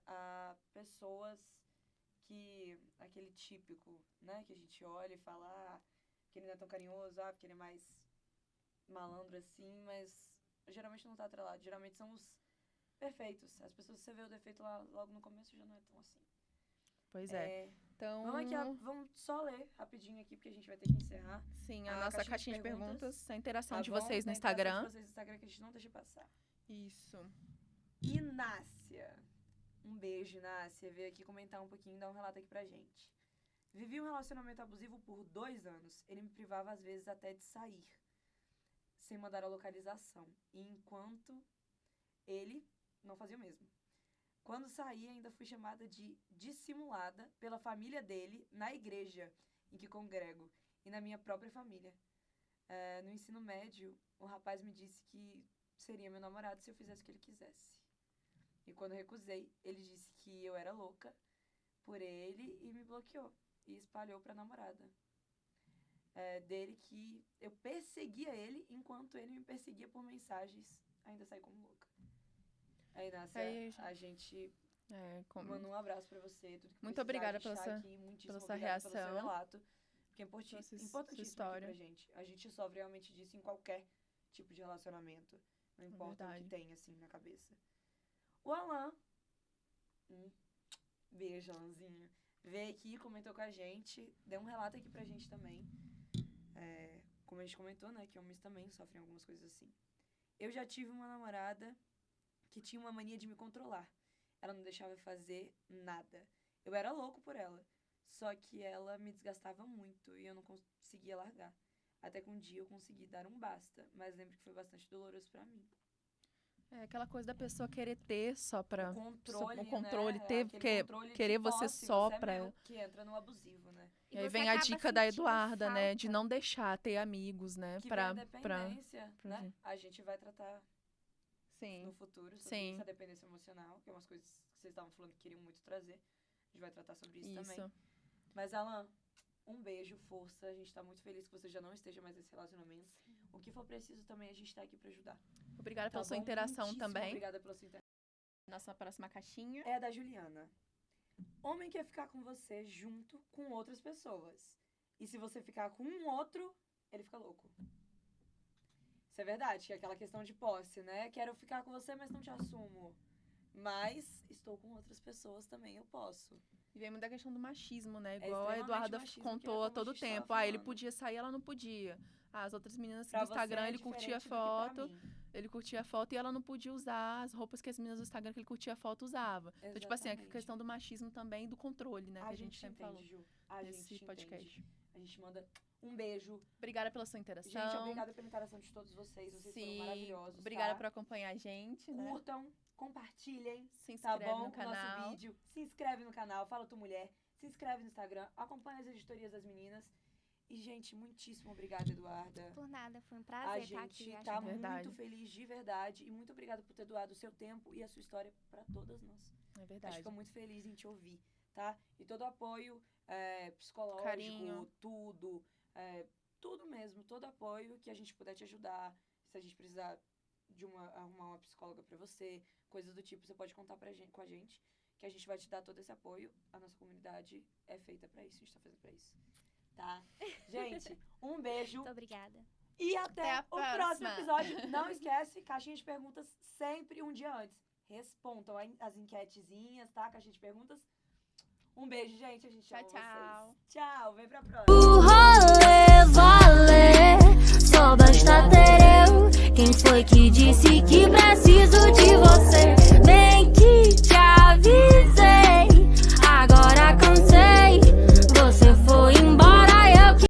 [SPEAKER 3] A pessoas que... Aquele típico, né? Que a gente olha e fala, que ele não é tão carinhoso, porque ele é mais malandro assim, mas geralmente não tá atrelado. Geralmente são os perfeitos. As pessoas que você vê o defeito logo no começo já não é tão assim.
[SPEAKER 4] Pois é. Então...
[SPEAKER 3] Vamos só ler rapidinho aqui, porque a gente vai ter que encerrar.
[SPEAKER 4] Sim, a nossa caixinha de perguntas, a interação de vocês no
[SPEAKER 3] Instagram.
[SPEAKER 4] Instagram.
[SPEAKER 3] De vocês no Instagram que a gente não deixa passar.
[SPEAKER 4] Isso.
[SPEAKER 3] Inácia. Um beijo, Inácia. Veio aqui comentar um pouquinho, dar um relato aqui pra gente. Vivi um relacionamento abusivo por 2 anos. Ele me privava, às vezes, até de sair, sem mandar a localização. E enquanto ele não fazia o mesmo. Quando saí, ainda fui chamada de dissimulada pela família dele na igreja em que congrego e na minha própria família. No ensino médio, o rapaz me disse que seria meu namorado se eu fizesse o que ele quisesse. E quando recusei, ele disse que eu era louca por ele e me bloqueou. E espalhou pra namorada dele que eu perseguia ele enquanto ele me perseguia por mensagens. Ainda saí como louca. Aí, Inácia, a gente manda um abraço pra você. Tudo que
[SPEAKER 4] muito obrigada pela sua reação.
[SPEAKER 3] Pelo seu relato. Porque é importantíssimo aqui pra gente. A gente sofre realmente disso em qualquer tipo de relacionamento. Não importa o que tem, assim, na cabeça. O Alan, beijo, Alanzinho, veio aqui, comentou com a gente, deu um relato aqui pra gente também. Como a gente comentou, né, que homens também sofrem algumas coisas assim. Eu já tive uma namorada que tinha uma mania de me controlar. ela não deixava eu fazer nada. Eu era louco por ela. Só que ela me desgastava muito e eu não conseguia largar. Até que um dia eu consegui dar um basta. Mas lembro que foi bastante doloroso pra mim.
[SPEAKER 4] É aquela coisa da pessoa querer ter só pra...
[SPEAKER 3] O
[SPEAKER 4] controle,
[SPEAKER 3] né?
[SPEAKER 4] ter,
[SPEAKER 3] Aquele controle de
[SPEAKER 4] querer você
[SPEAKER 3] posse,
[SPEAKER 4] só
[SPEAKER 3] você é
[SPEAKER 4] pra...
[SPEAKER 3] meu, que entra no abusivo, né?
[SPEAKER 4] E aí
[SPEAKER 5] você
[SPEAKER 4] vem a
[SPEAKER 5] acaba
[SPEAKER 4] dica da
[SPEAKER 5] sentindo
[SPEAKER 4] Eduarda, né? De
[SPEAKER 5] falta.
[SPEAKER 4] não deixar ter amigos, né?
[SPEAKER 3] Que
[SPEAKER 4] pra,
[SPEAKER 3] vem a
[SPEAKER 4] pra...
[SPEAKER 3] dependência, né? A gente vai tratar
[SPEAKER 4] Sim.
[SPEAKER 3] no futuro sobre
[SPEAKER 4] Sim.
[SPEAKER 3] essa dependência emocional, que é umas coisas que vocês estavam falando que queriam muito trazer. A gente vai tratar sobre isso também. Mas, Alan, um beijo, força. A gente tá muito feliz que você já não esteja mais nesse relacionamento. O que for preciso também, a gente tá aqui pra ajudar.
[SPEAKER 4] Obrigada
[SPEAKER 3] Tá
[SPEAKER 4] pela sua
[SPEAKER 3] bom?
[SPEAKER 4] interação
[SPEAKER 3] Muitíssimo
[SPEAKER 4] também.
[SPEAKER 3] Obrigada pela sua interação.
[SPEAKER 4] Nossa próxima caixinha.
[SPEAKER 3] É a da Juliana. Homem quer ficar com você junto com outras pessoas. E se você ficar com um outro, ele fica louco. Isso é verdade, que é aquela questão de posse, né? Quero ficar com você, mas não te assumo. Mas estou com outras pessoas também, eu posso.
[SPEAKER 4] E vem muito da questão do machismo, né? Igual a
[SPEAKER 3] extremamente
[SPEAKER 4] Eduarda
[SPEAKER 3] machismo,
[SPEAKER 4] contou
[SPEAKER 3] que é
[SPEAKER 4] a todo
[SPEAKER 3] como a gente tava
[SPEAKER 4] tempo. Ah, ele
[SPEAKER 3] falando.
[SPEAKER 4] podia sair, ela não podia. Ah, as outras meninas
[SPEAKER 3] Pra
[SPEAKER 4] do Instagram,
[SPEAKER 3] você é
[SPEAKER 4] ele curtia
[SPEAKER 3] diferente do que pra
[SPEAKER 4] foto.
[SPEAKER 3] mim.
[SPEAKER 4] Ele curtia foto e ela não podia usar as roupas que as meninas do Instagram que ele curtia foto usava. Então, tipo assim, a
[SPEAKER 3] Exatamente.
[SPEAKER 4] questão do machismo também e do controle, né? Que a gente sempre falou
[SPEAKER 3] Ju. A
[SPEAKER 4] nesse
[SPEAKER 3] gente
[SPEAKER 4] podcast.
[SPEAKER 3] entende. A gente manda um beijo.
[SPEAKER 4] Obrigada pela sua interação.
[SPEAKER 3] Gente, obrigada pela interação de todos vocês. Vocês foram
[SPEAKER 4] Sim,
[SPEAKER 3] maravilhosos,
[SPEAKER 4] obrigada
[SPEAKER 3] tá?
[SPEAKER 4] por acompanhar a gente, né?
[SPEAKER 3] Curtam, compartilhem,
[SPEAKER 4] Se
[SPEAKER 3] tá
[SPEAKER 4] inscreve
[SPEAKER 3] bom?
[SPEAKER 4] no
[SPEAKER 3] O
[SPEAKER 4] canal.
[SPEAKER 3] nosso vídeo. Se inscreve no canal, Fala Tu Mulher. Se inscreve no Instagram, acompanha as editorias das meninas. E, gente, muitíssimo obrigada, Eduarda.
[SPEAKER 5] Por nada, foi um
[SPEAKER 3] A
[SPEAKER 5] prazer estar
[SPEAKER 3] gente
[SPEAKER 5] aqui.
[SPEAKER 3] tá
[SPEAKER 4] Verdade.
[SPEAKER 3] muito feliz de verdade. E muito obrigada por ter doado o seu tempo e a sua história pra todas nós.
[SPEAKER 4] É
[SPEAKER 3] A gente
[SPEAKER 4] verdade.
[SPEAKER 3] fica muito feliz em te ouvir, tá? E todo o apoio psicológico,
[SPEAKER 4] Carinho.
[SPEAKER 3] tudo mesmo, todo apoio que a gente puder te ajudar. Se a gente precisar de arrumar uma psicóloga pra você, coisas do tipo, você pode contar com a gente, que a gente vai te dar todo esse apoio. A nossa comunidade é feita pra isso, a gente tá fazendo pra isso, tá? Gente, um beijo
[SPEAKER 5] Muito obrigada.
[SPEAKER 3] e
[SPEAKER 4] Até a
[SPEAKER 3] até o próximo
[SPEAKER 4] próxima.
[SPEAKER 3] episódio. Não esquece, caixinha de perguntas sempre um dia antes. Respondam as enquetezinhas, tá? Caixinha de perguntas. Um beijo, gente. A gente
[SPEAKER 4] Tchau,
[SPEAKER 3] ama
[SPEAKER 4] tchau.
[SPEAKER 3] vocês. Tchau, vem pra próxima.
[SPEAKER 6] O rolê valer, só basta ter eu. Quem foi que disse que preciso de você? Bem que te avisei.